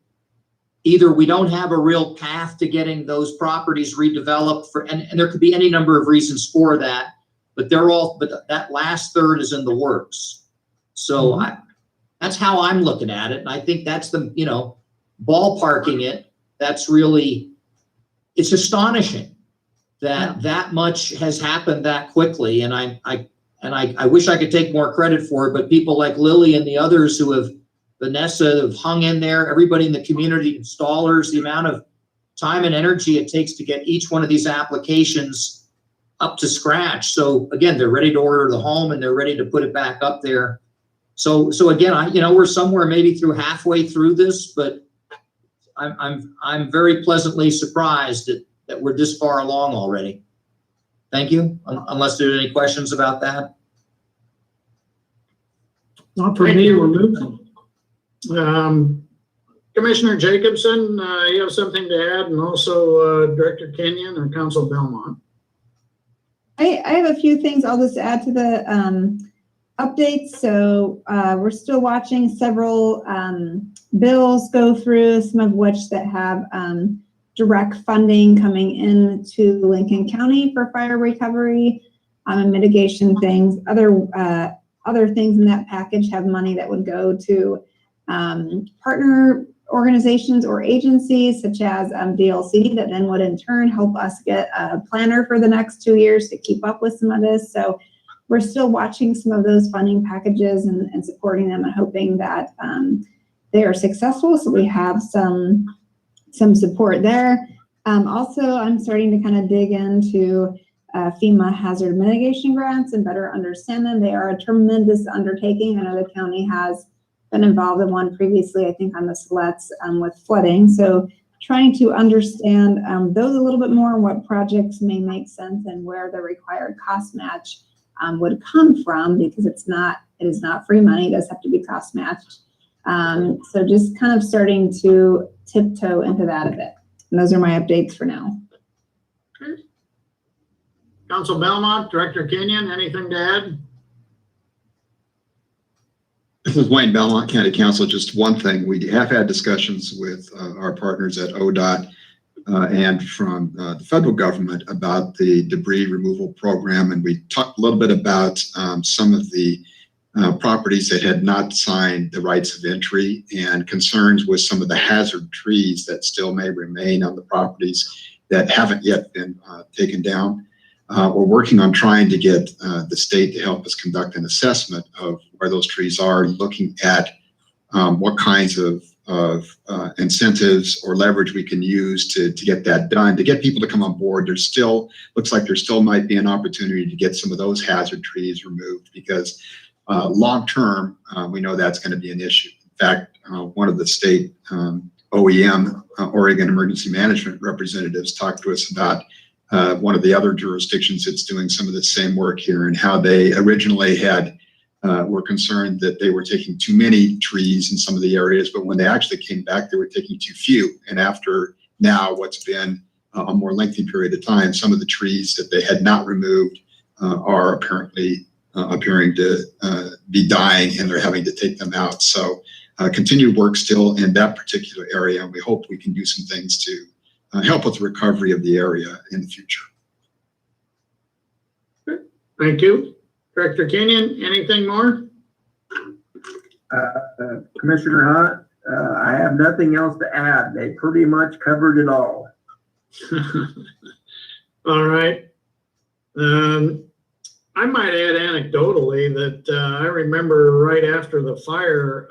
either we don't have a real path to getting those properties redeveloped and there could be any number of reasons for that, but that last third is in the works. So that's how I'm looking at it. And I think that's ballparking it. That's really, it's astonishing that much has happened that quickly. And I wish I could take more credit for it, but people like Lily and the others Vanessa have hung in there, everybody in the community, installers, the amount of time and energy it takes to get each one of these applications up to scratch. So again, they're ready to order the home and they're ready to put it back up there. So again, we're somewhere maybe halfway through this, but I'm very pleasantly surprised that we're this far along already. Thank you. Unless there are any questions about that. Not for me, we're moving. Commissioner Jacobson, you have something to add, and also Director Kenyon or Council Belmont. I have a few things I'll just add to the updates. So we're still watching several bills go through, some of which that have direct funding coming into Lincoln County for fire recovery and mitigation things. Other things in that package have money that would go to partner organizations or agencies such as DLC that then would in turn help us get a planner for the next 2 years to keep up with some of this. So we're still watching some of those funding packages and supporting them and hoping that they are successful, so we have some support there. Also, I'm starting to kind of dig into FEMA hazard mitigation grants and better understand them. They are a tremendous undertaking. I know the county has been involved in one previously, I think on the Siletz with flooding. So trying to understand those a little bit more, what projects may make sense and where the required cost match would come from, because it is not free money. It does have to be cost matched. So just kind of starting to tiptoe into that a bit. And those are my updates for now. Council Belmont, Director Kenyon, anything to add? This is Wayne, Belmont County Council. Just one thing, we have had discussions with our partners at ODOT and from the federal government about the debris removal program. And we talked a little bit about some of the properties that had not signed the rights of entry and concerns with some of the hazard trees that still may remain on the properties that haven't yet been taken down. We're working on trying to get the state to help us conduct an assessment of where those trees are, looking at what kinds of incentives or leverage we can use to get that done, to get people to come on board. There's still, looks like there still might be an opportunity to get some of those hazard trees removed, because long-term, we know that's going to be an issue. In fact, one of the state OEM, Oregon Emergency Management representatives, talked to us about one of the other jurisdictions that's doing some of the same work here, and how they originally were concerned that they were taking too many trees in some of the areas, but when they actually came back, they were taking too few. And after now what's been a more lengthy period of time, some of the trees that they had not removed are apparently appearing to be dying, and they're having to take them out. So continued work still in that particular area, and we hope we can do some things to help with the recovery of the area in the future. Thank you. Director Kenyon, anything more? Commissioner Hunt, I have nothing else to add. They pretty much covered it all. All right. I might add anecdotally that I remember right after the fire,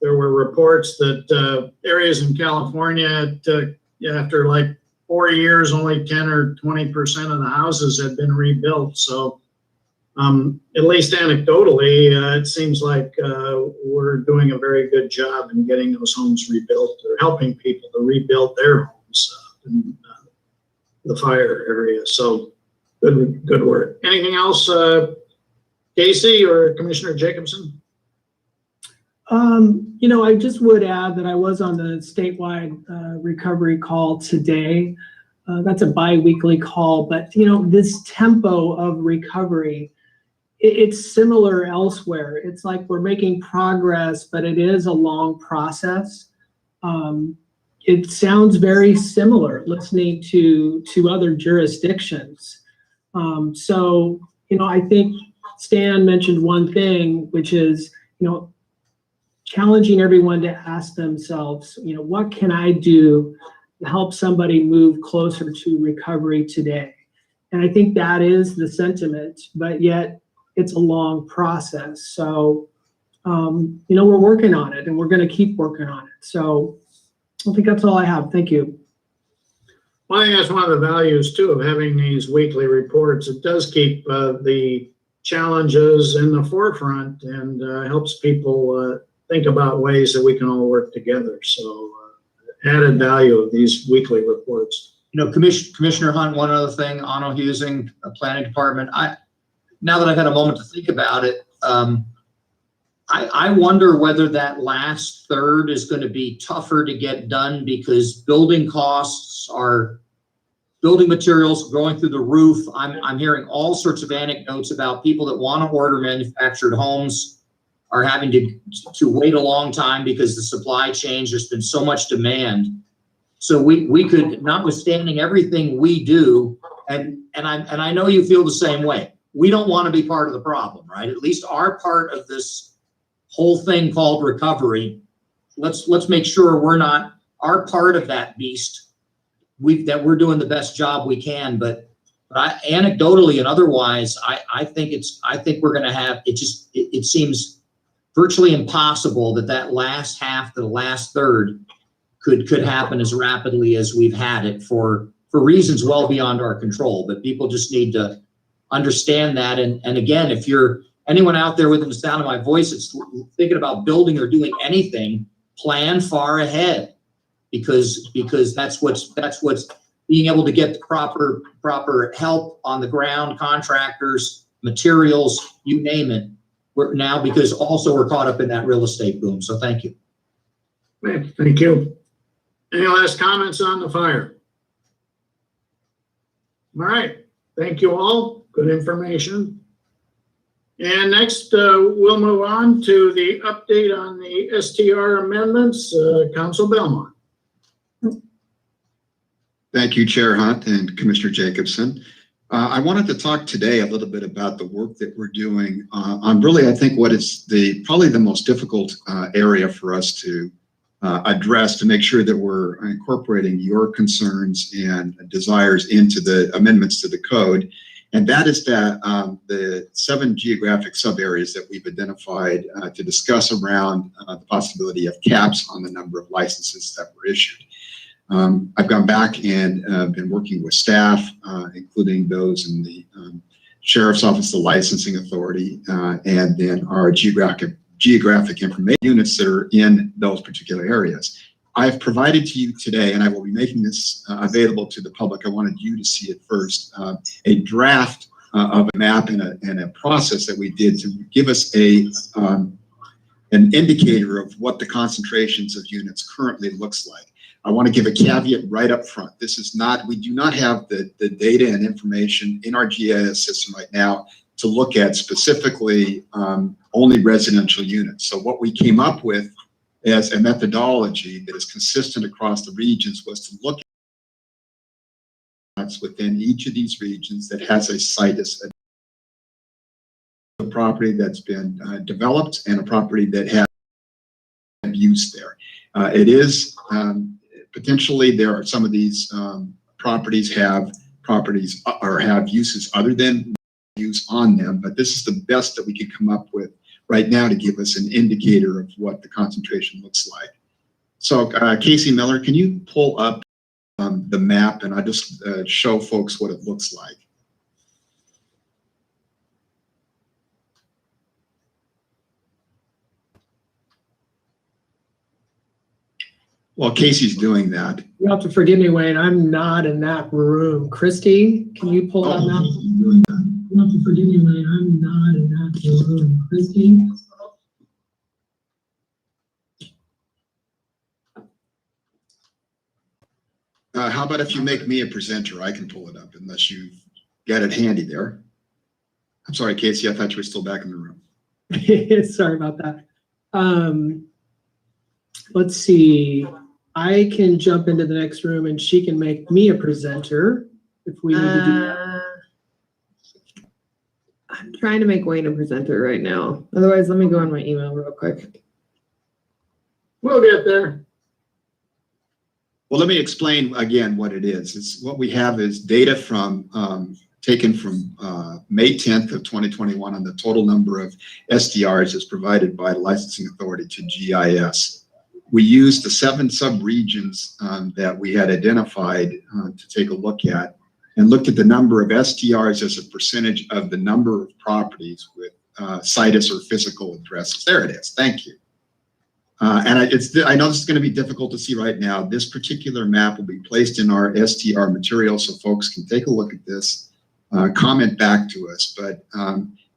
there were reports that areas in California after like 4 years, only 10 or 20% of the houses had been rebuilt. So at least anecdotally, it seems like we're doing a very good job in getting those homes rebuilt, or helping people to rebuild their homes in the fire area. So good work. Anything else, Casey or Commissioner Jacobson? I just would add that I was on the statewide recovery call today. That's a bi-weekly call, but this tempo of recovery, it's similar elsewhere. It's like we're making progress, but it is a long process. It sounds very similar listening to other jurisdictions. So I think Stan mentioned one thing, which is, challenging everyone to ask themselves, what can I do to help somebody move closer to recovery today? And I think that is the sentiment, but yet it's a long process. So, we're working on it, and we're going to keep working on it. So I think that's all I have. Thank you. Well, I think that's one of the values too of having these weekly reports. It does keep the challenges in the forefront, and helps people think about ways that we can all work together. So added value of these weekly reports. Commissioner Hunt, one other thing, Onno Husing, Planning Department. Now that I've had a moment to think about it, I wonder whether that last third is going to be tougher to get done, because building costs are, building materials going through the roof. I'm hearing all sorts of anecdotes about people that want to order manufactured homes are having to wait a long time because the supply chain, there's been so much demand. So we could, notwithstanding everything we do, and I know you feel the same way. We don't want to be part of the problem, right? At least our part of this whole thing called recovery. Let's make sure we're not our part of that beast. That we're doing the best job we can. But anecdotally and otherwise, I think we're going to have. It seems virtually impossible that that last half to the last third could happen as rapidly as we've had it for reasons well beyond our control. But people just need to understand that. And again, if you're anyone out there within the sound of my voice that's thinking about building or doing anything, plan far ahead, because that's what's being able to get the proper help on the ground, contractors, materials, you name it. We're now, because also we're caught up in that real estate boom. So thank you. Okay, thank you. Any last comments on the fire? All right, thank you all. Good information. And next, we'll move on to the update on the STR amendments. Council Belmont. Thank you, Chair Hunt and Commissioner Jacobson. I wanted to talk today a little bit about the work that we're doing on really, I think, what is probably the most difficult area for us to address, to make sure that we're incorporating your concerns and desires into the amendments to the code. And that is that the 7 geographic sub areas that we've identified to discuss around the possibility of caps on the number of licenses that were issued. I've gone back and been working with staff, including those in the Sheriff's Office, the Licensing Authority, and then our geographic information units that are in those particular areas. I've provided to you today, and I will be making this available to the public. I wanted you to see it first, a draft of a map and a process that we did to give us an indicator of what the concentrations of units currently looks like. I want to give a caveat right up front. This is not, we do not have the data and information in our GIS system right now to look at specifically only residential units. So what we came up with as a methodology that is consistent across the regions was to look at within each of these regions that has a site as a property that's been developed and a property that has use there. It is potentially there are some of these properties have uses other than use on them, but this is the best that we could come up with right now to give us an indicator of what the concentration looks like. So Casey Miller, can you pull up the map and I'll just show folks what it looks like. While Casey's doing that. You have to forgive me, Wayne, I'm not in that room. Christy, can you pull that map? You have to forgive me, Wayne, I'm not in that room. Christy? How about if you make me a presenter? I can pull it up unless you've got it handy there. I'm sorry, Casey, I thought you were still back in the room. Sorry about that. Let's see. I can jump into the next room and she can make me a presenter if we need to do that. I'm trying to make Wayne a presenter right now. Otherwise, let me go on my email real quick. We'll get there. Well, let me explain again what it is. It's what we have is data from taken from May 10th of 2021 on the total number of SDRs as provided by the Licensing Authority to GIS. We used the 7 sub-regions that we had identified to take a look at and looked at the number of STRs as a percentage of the number of properties with situs or physical addresses. There it is. Thank you. And I know this is going to be difficult to see right now. This particular map will be placed in our STR material so folks can take a look at this, comment back to us. But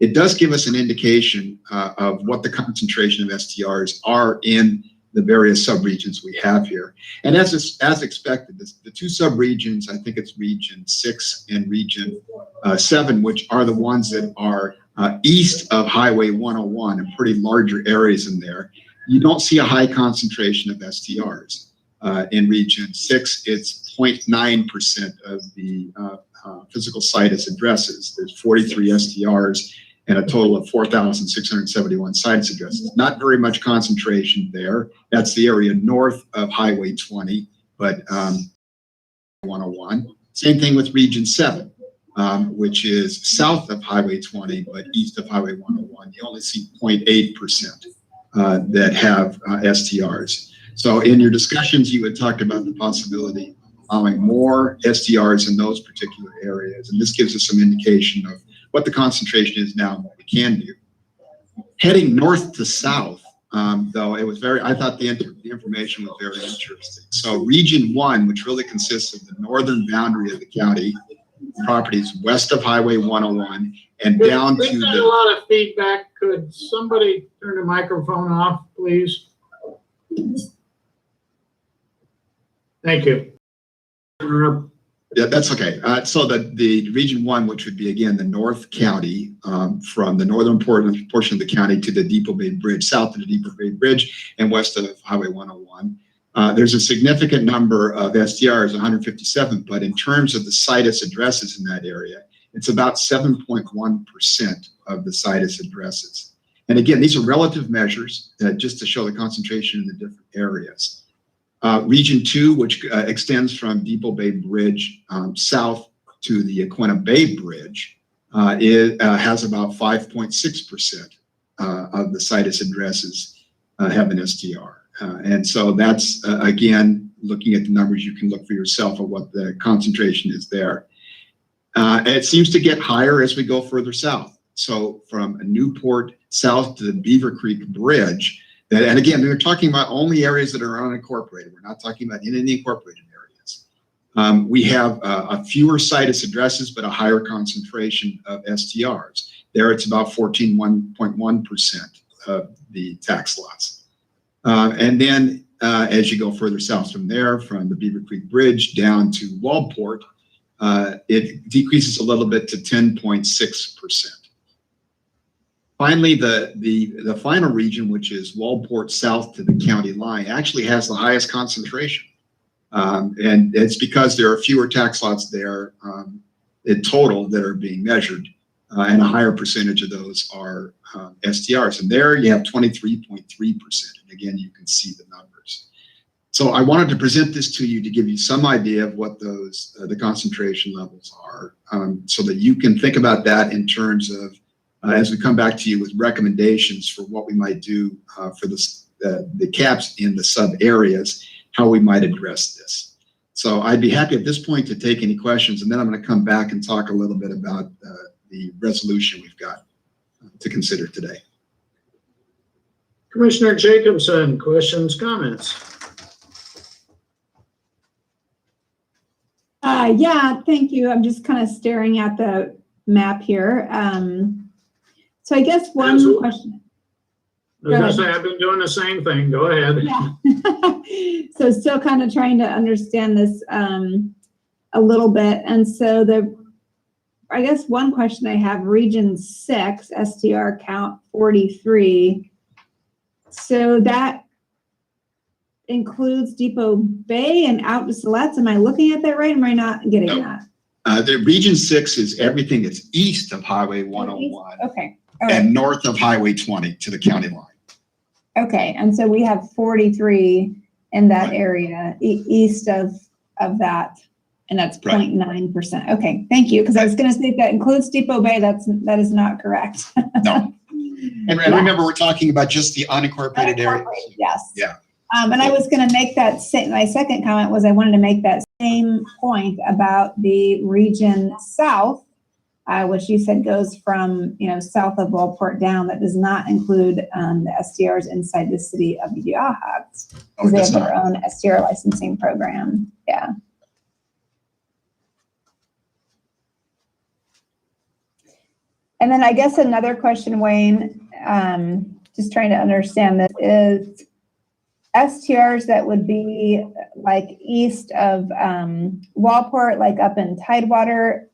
it does give us an indication of what the concentration of STRs are in the various subregions we have here. And as expected, the 2 subregions, I think it's region 6 and region 7, which are the ones that are east of Highway 101 and pretty larger areas in there. You don't see a high concentration of STRs. In region 6, it's 0.9% of the physical situs addresses. There's 43 STRs and a total of 4,671 situs addresses. Not very much concentration there. That's the area north of Highway 20, but 101. Same thing with region 7, which is south of Highway 20, but east of Highway 101. You only see 0.8%. that have STRs. So in your discussions, you had talked about the possibility of allowing more STRs in those particular areas. And this gives us some indication of what the concentration is now and what we can do. Heading north to south, though, it was I thought the information was very interesting. So Region 1, which really consists of the northern boundary of the county, properties west of Highway 101 and down We've to got a the, lot of feedback. Could somebody turn the microphone off, please? Thank you. yeah, that's okay. So the Region 1, which would be, again, the North County, from the northern portion of the county to the Depot Bay Bridge, south of the Depot Bay Bridge and west of Highway 101. There's a significant number of SDRs, 157, but in terms of the situs addresses in that area, it's about 7.1% of the situs addresses. And again, these are relative measures just to show the concentration in the different areas. Region 2, which extends from Depot Bay Bridge south to the Aquina Bay Bridge, has about 5.6% of the situs addresses have an STR. And so that's, again, looking at the numbers, you can look for yourself at what the concentration is there. It seems to get higher as we go further south. So from Newport south to the Beaver Creek Bridge, and again, we're talking about only areas that are unincorporated. We're not talking about any incorporated areas. We have a fewer situs addresses, but a higher concentration of STRs. There it's about 14.1% of the tax lots. And then as you go further south from there, from the Beaver Creek Bridge down to Waldport, it decreases a little bit to 10.6%. Finally, the final region, which is Waldport south to the county line, actually has the highest concentration. And it's because there are fewer tax lots there in total that are being measured, and a higher percentage of those are STRs. And there you have 23.3%. And again, you can see the numbers. So I wanted to present this to you to give you some idea of what those the concentration levels are, so that you can think about that in terms of as we come back to you with recommendations for what we might do for the caps in the sub areas, how we might address this. So I'd be happy at this point to take any questions, and then I'm going to come back and talk a little bit about the resolution we've got to consider today. Commissioner Jacobson, questions, comments? Yeah, thank you. I'm just kind of staring at the map here. So I guess one Absolutely. question. I was going to say, I've been doing the same thing. Go ahead. Yeah. So still kind of trying to understand this a little bit. And so I guess one question I have, Region 6, STR count 43. So that includes Depot Bay and out to Siletz. Am I looking at that right? Am I not getting that? The Region 6 is everything that's east of Highway 101 Okay. All right. and north of Highway 20 to the county line. Okay, and so we have 43 in that Right. area, east of that, and that's Right. 0.9%. Okay, thank you, because I was gonna say if that includes Depot Bay, that is not correct. No. And remember, we're talking about just the unincorporated areas. Yes. Yeah. And I was gonna make that my second comment was I wanted to make that same point about the Region South, which you said goes from, south of Waldport down, that does not include the STRs inside the city of Yachats. Oh, Because they that's have their not. own STR licensing program. Yeah. And then I guess another question, Wayne, just trying to understand this, is STRs that would be like east of Waldport, like up in Tidewater,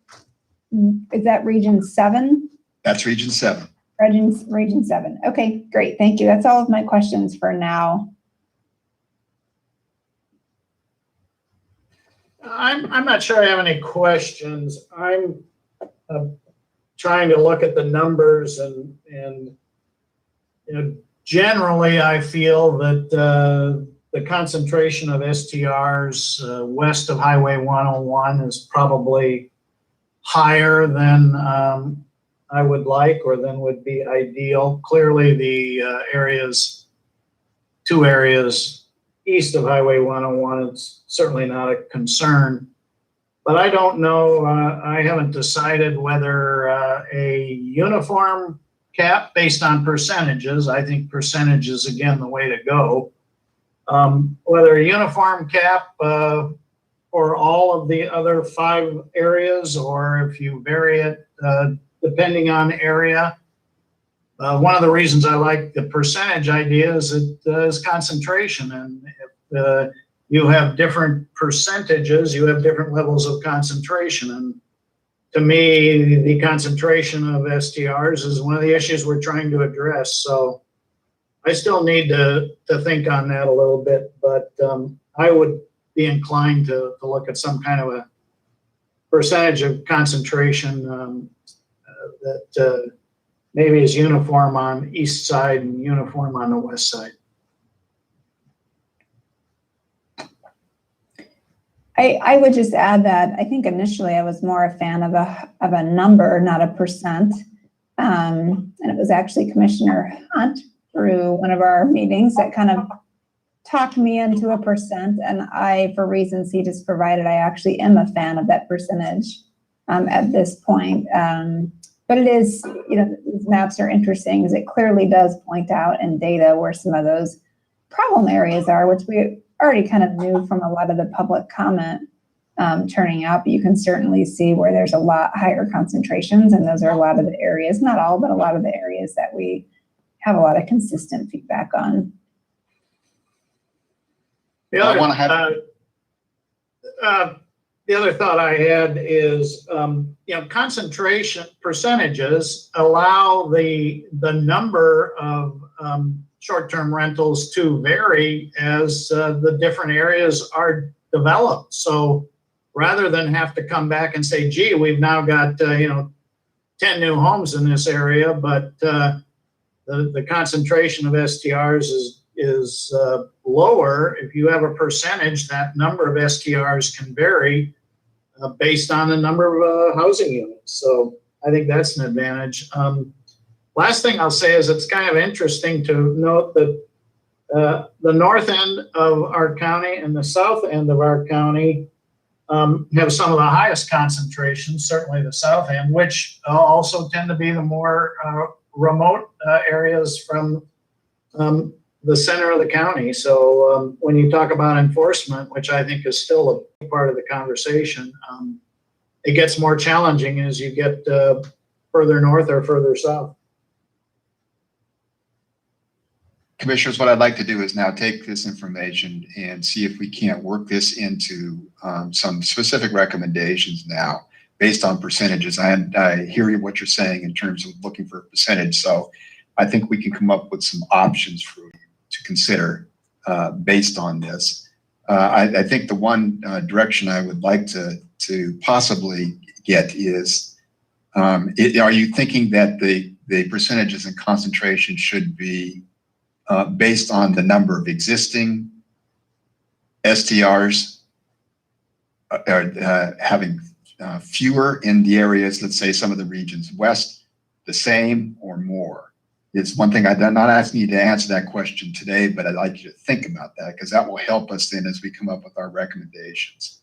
is that Region 7? That's Region 7. Region 7. Okay, great. Thank you. That's all of my questions for now. I'm not sure I have any questions. I'm trying to look at the numbers and generally I feel that the concentration of STRs west of Highway 101 is probably higher than I would like or than would be ideal. Clearly the areas two areas east of Highway 101, it's certainly not a concern. But I don't know, I haven't decided whether a uniform cap based on percentages, I think percentage is again the way to go. Whether a uniform cap for all of the other 5 areas, or if you vary it depending on area. One of the reasons I like the percentage idea is it is concentration, and if you have different percentages, you have different levels of concentration. And to me, the concentration of STRs is one of the issues we're trying to address. So I still need to think on that a little bit, but I would be inclined to look at some kind of a percentage of concentration that maybe is uniform on east side and uniform on the west side. I would just add that I think initially I was more a fan of a number, not a percent. And it was actually Commissioner Hunt through one of our meetings that kind of talked me into a percent. And I, for reasons he just provided, I actually am a fan of that percentage at this point. But it is, these maps are interesting because it clearly does point out in data where some of those problem areas are, which we already kind of knew from a lot of the public comment turning out, but you can certainly see where there's a lot higher concentrations, and those are a lot of the areas, not all, but a lot of the areas that we have a lot of consistent feedback on. The other thought I had is, concentration percentages allow the number of short-term rentals to vary as the different areas are developed. So rather than have to come back and say, gee, we've now got 10 new homes in this area, but the concentration of STRs is lower. If you have a percentage, that number of STRs can vary based on the number of housing units. So I think that's an advantage. Last thing I'll say is it's kind of interesting to note that the north end of our county and the south end of our county have some of the highest concentrations, certainly the south end, which also tend to be the more remote areas from the center of the county. So when you talk about enforcement, which I think is still a big part of the conversation, it gets more challenging as you get further north or further south. Commissioners, what I'd like to do is now take this information and see if we can't work this into some specific recommendations now based on percentages. I hear what you're saying in terms of looking for a percentage. So I think we can come up with some options for you to consider based on this. I think the one direction I would like to possibly get is, are you thinking that the percentages and concentration should be based on the number of existing STRs, having fewer in the areas, let's say some of the regions west, the same or more? It's one thing. I'm not asking you to answer that question today, but I'd like you to think about that because that will help us then as we come up with our recommendations.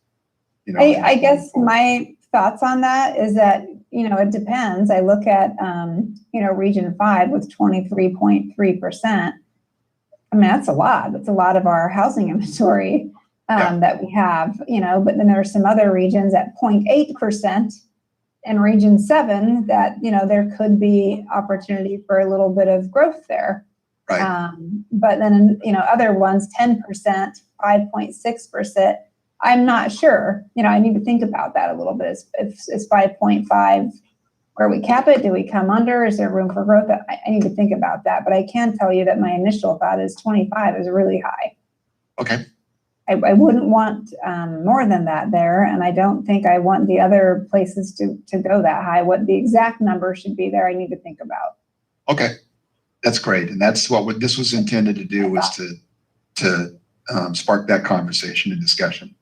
I guess my thoughts on that is that, it depends. I look at, Region 5 with 23.3%. I mean, that's a lot. That's a lot of our housing inventory that we have, but then there are some other regions at 0.8% and Region 7 that, there could be opportunity for a little bit of growth there. Right. But then, other ones, 10%, 5.6%, I'm not sure. I need to think about that a little bit. Is 5.5 where we cap it? Do we come under? Is there room for growth? I need to think about that. But I can tell you that my initial thought is 25 is really high. Okay. I wouldn't want more than that there. And I don't think I want the other places to go that high. What the exact number should be there, I need to think about. Okay. That's great. And that's what this was intended to do, was to spark that conversation and discussion.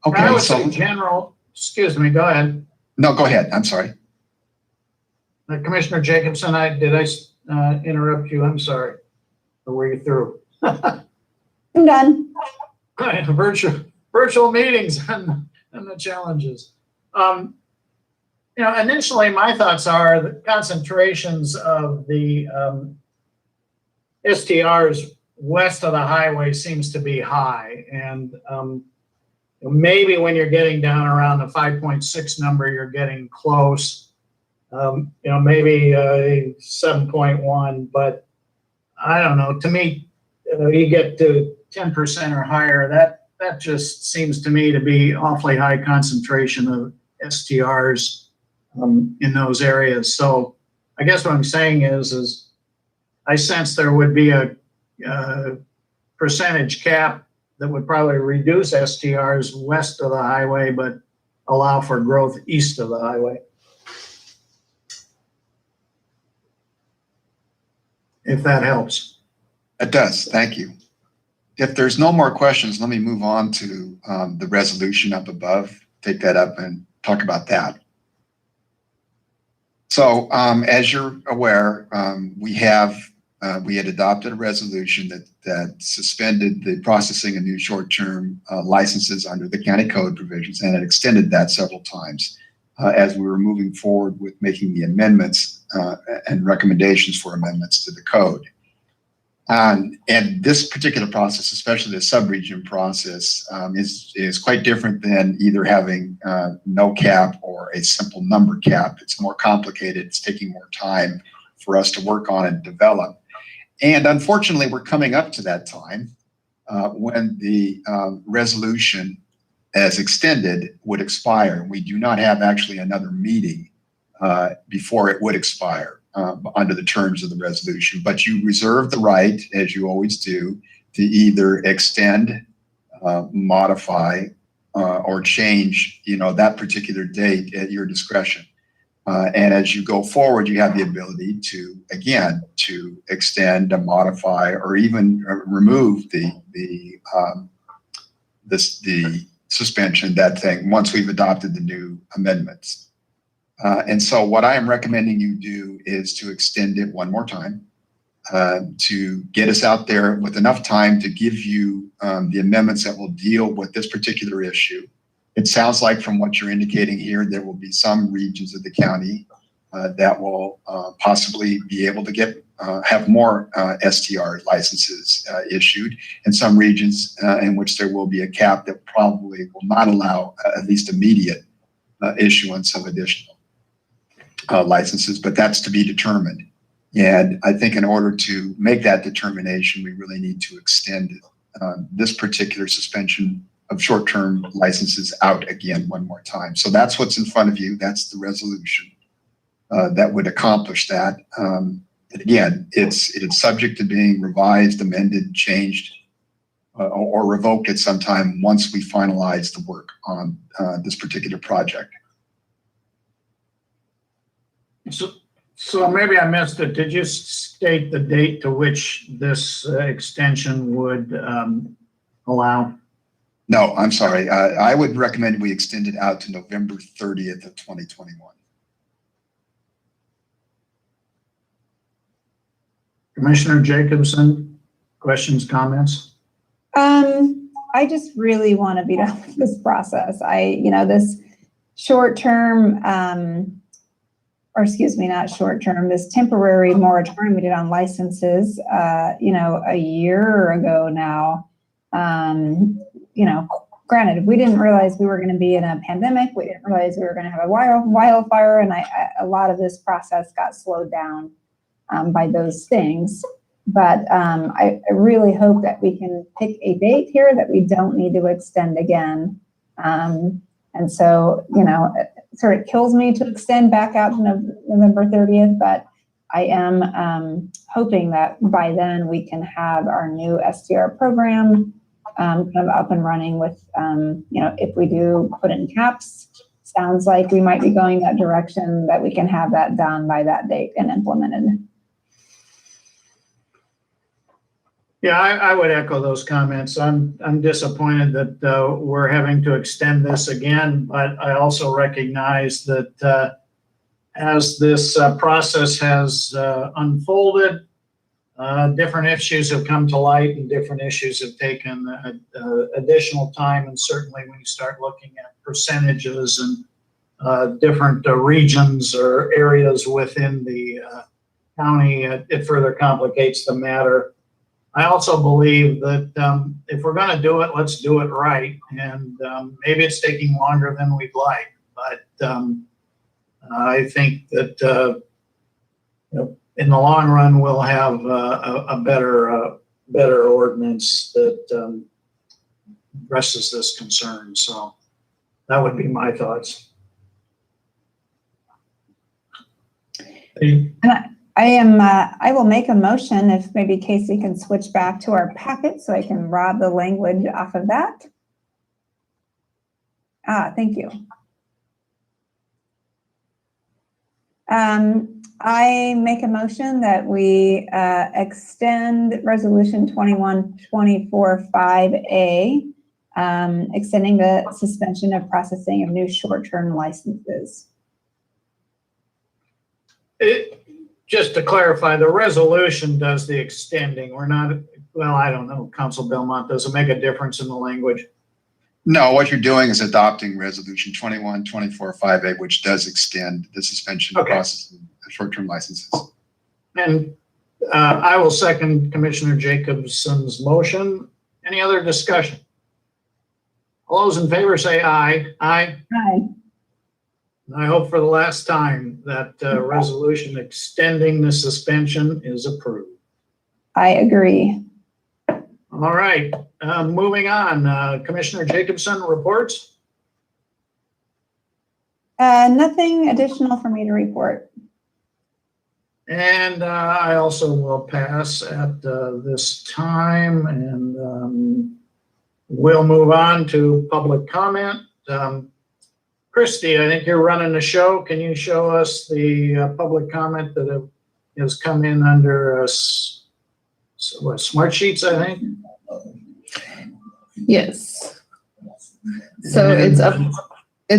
Okay. I would say general, excuse me, go ahead. No, go ahead. I'm sorry. Commissioner Jacobson, did I interrupt you? I'm sorry. Or were you through? I'm done. Virtual meetings and the challenges. Initially my thoughts are the concentrations of the STRs west of the highway seems to be high. And maybe when you're getting down around the 5.6 number, you're getting close. Maybe 7.1, but I don't know. To me, you get to 10% or higher, that just seems to me to be awfully high concentration of STRs in those areas. So I guess what I'm saying is I sense there would be a percentage cap that would probably reduce STRs west of the highway, but allow for growth east of the highway. If that helps. It does. Thank you. If there's no more questions, let me move on to the resolution up above. Take that up and talk about that. So as you're aware, we had adopted a resolution that suspended the processing of new short-term licenses under the county code provisions, and it extended that several times as we were moving forward with making the amendments and recommendations for amendments to the code. And this particular process, especially the sub-region process, is quite different than either having no cap or a simple number cap. It's more complicated. It's taking more time for us to work on and develop. And unfortunately, we're coming up to that time when the resolution as extended would expire. We do not have actually another meeting before it would expire under the terms of the resolution. But you reserve the right, as you always do, to either extend, modify, or change, that particular date at your discretion. And as you go forward, you have the ability to, again, to extend, to modify, or even remove the suspension, that thing, once we've adopted the new amendments. And so what I am recommending you do is to extend it one more time to get us out there with enough time to give you the amendments that will deal with this particular issue. It sounds like from what you're indicating here, there will be some regions of the county that will possibly be able to have more STR licenses issued, and some regions in which there will be a cap that probably will not allow at least immediate issuance of additional licenses, but that's to be determined. And I think in order to make that determination, we really need to extend this particular suspension of short-term licenses out again one more time. So that's what's in front of you. That's the resolution that would accomplish that. And again, it's subject to being revised, amended, changed, or revoked at some time once we finalize the work on this particular project. So maybe I missed it. Did you state the date to which this extension would allow? No, I'm sorry. I would recommend we extend it out to November 30th of 2021. Commissioner Jacobson, questions, comments? I just really want to be done with this process. This short-term, not short-term, this temporary moratorium we did on licenses, a year ago now. Granted, we didn't realize we were going to be in a pandemic. We didn't realize we were going to have a wildfire, and a lot of this process got slowed down by those things. But I really hope that we can pick a date here that we don't need to extend again. And so, it sort of kills me to extend back out to November 30th, but I am hoping that by then we can have our new STR program kind of up and running with, if we do put in caps, sounds like we might be going that direction, that we can have that done by that date and implemented. Yeah, I would echo those comments. I'm disappointed that we're having to extend this again, but I also recognize that as this process has unfolded, Different issues have come to light and different issues have taken additional time. And certainly when you start looking at percentages and different regions or areas within the county, it further complicates the matter. I also believe that if we're going to do it, let's do it right. And maybe it's taking longer than we'd like, but I think that in the long run, we'll have a better ordinance that addresses this concern. So that would be my thoughts. I will make a motion if maybe Casey can switch back to our packet so I can rob the language off of that. Thank you. I make a motion that we extend Resolution 21-24-5A, extending the suspension of processing of new short-term licenses. Just to clarify, the resolution does the extending. We're not, well, I don't know, Council Belmont, does it make a difference in the language? No, what you're doing is adopting Resolution 21-24-5A, which does extend the suspension of processing of short-term licenses. And I will second Commissioner Jacobson's motion. Any other discussion? All those in favor say aye. Aye. Aye. I hope for the last time that resolution extending the suspension is approved. I agree. All right, moving on. Commissioner Jacobson reports. Nothing additional for me to report. And I also will pass at this time, and we'll move on to public comment. Christy, I think you're running the show. Can you show us the public comment that has come in under Smart Sheets, I think? Yes. So it's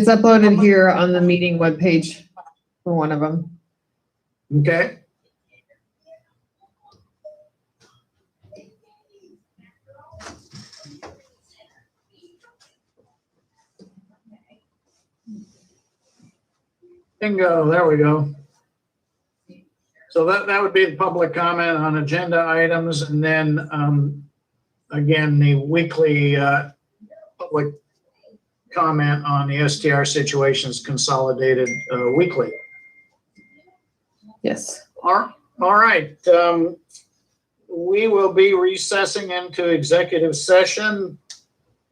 uploaded here on the meeting webpage for one of them. Okay. Bingo, there we go. So that would be the public comment on agenda items, and then again, the weekly public comment on the STR situations consolidated weekly. Yes. All right. We will be recessing into executive session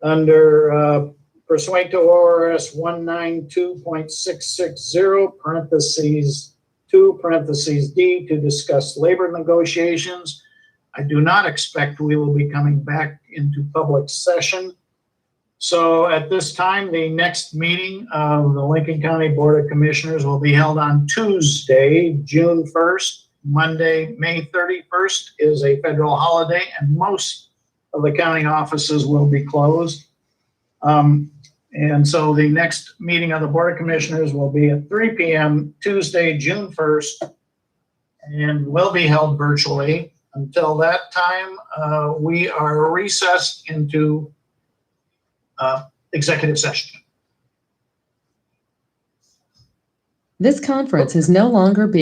under pursuant to ORS 192.660 parentheses 2 parentheses D to discuss labor negotiations. I do not expect we will be coming back into public session. So at this time, the next meeting of the Lincoln County Board of Commissioners will be held on Tuesday, June 1st. Monday, May 31st is a federal holiday, and most of the county offices will be closed. And so the next meeting of the Board of Commissioners will be at 3 p.m. Tuesday, June 1st, and will be held virtually. Until that time, we are recessed into executive session. This conference is no longer being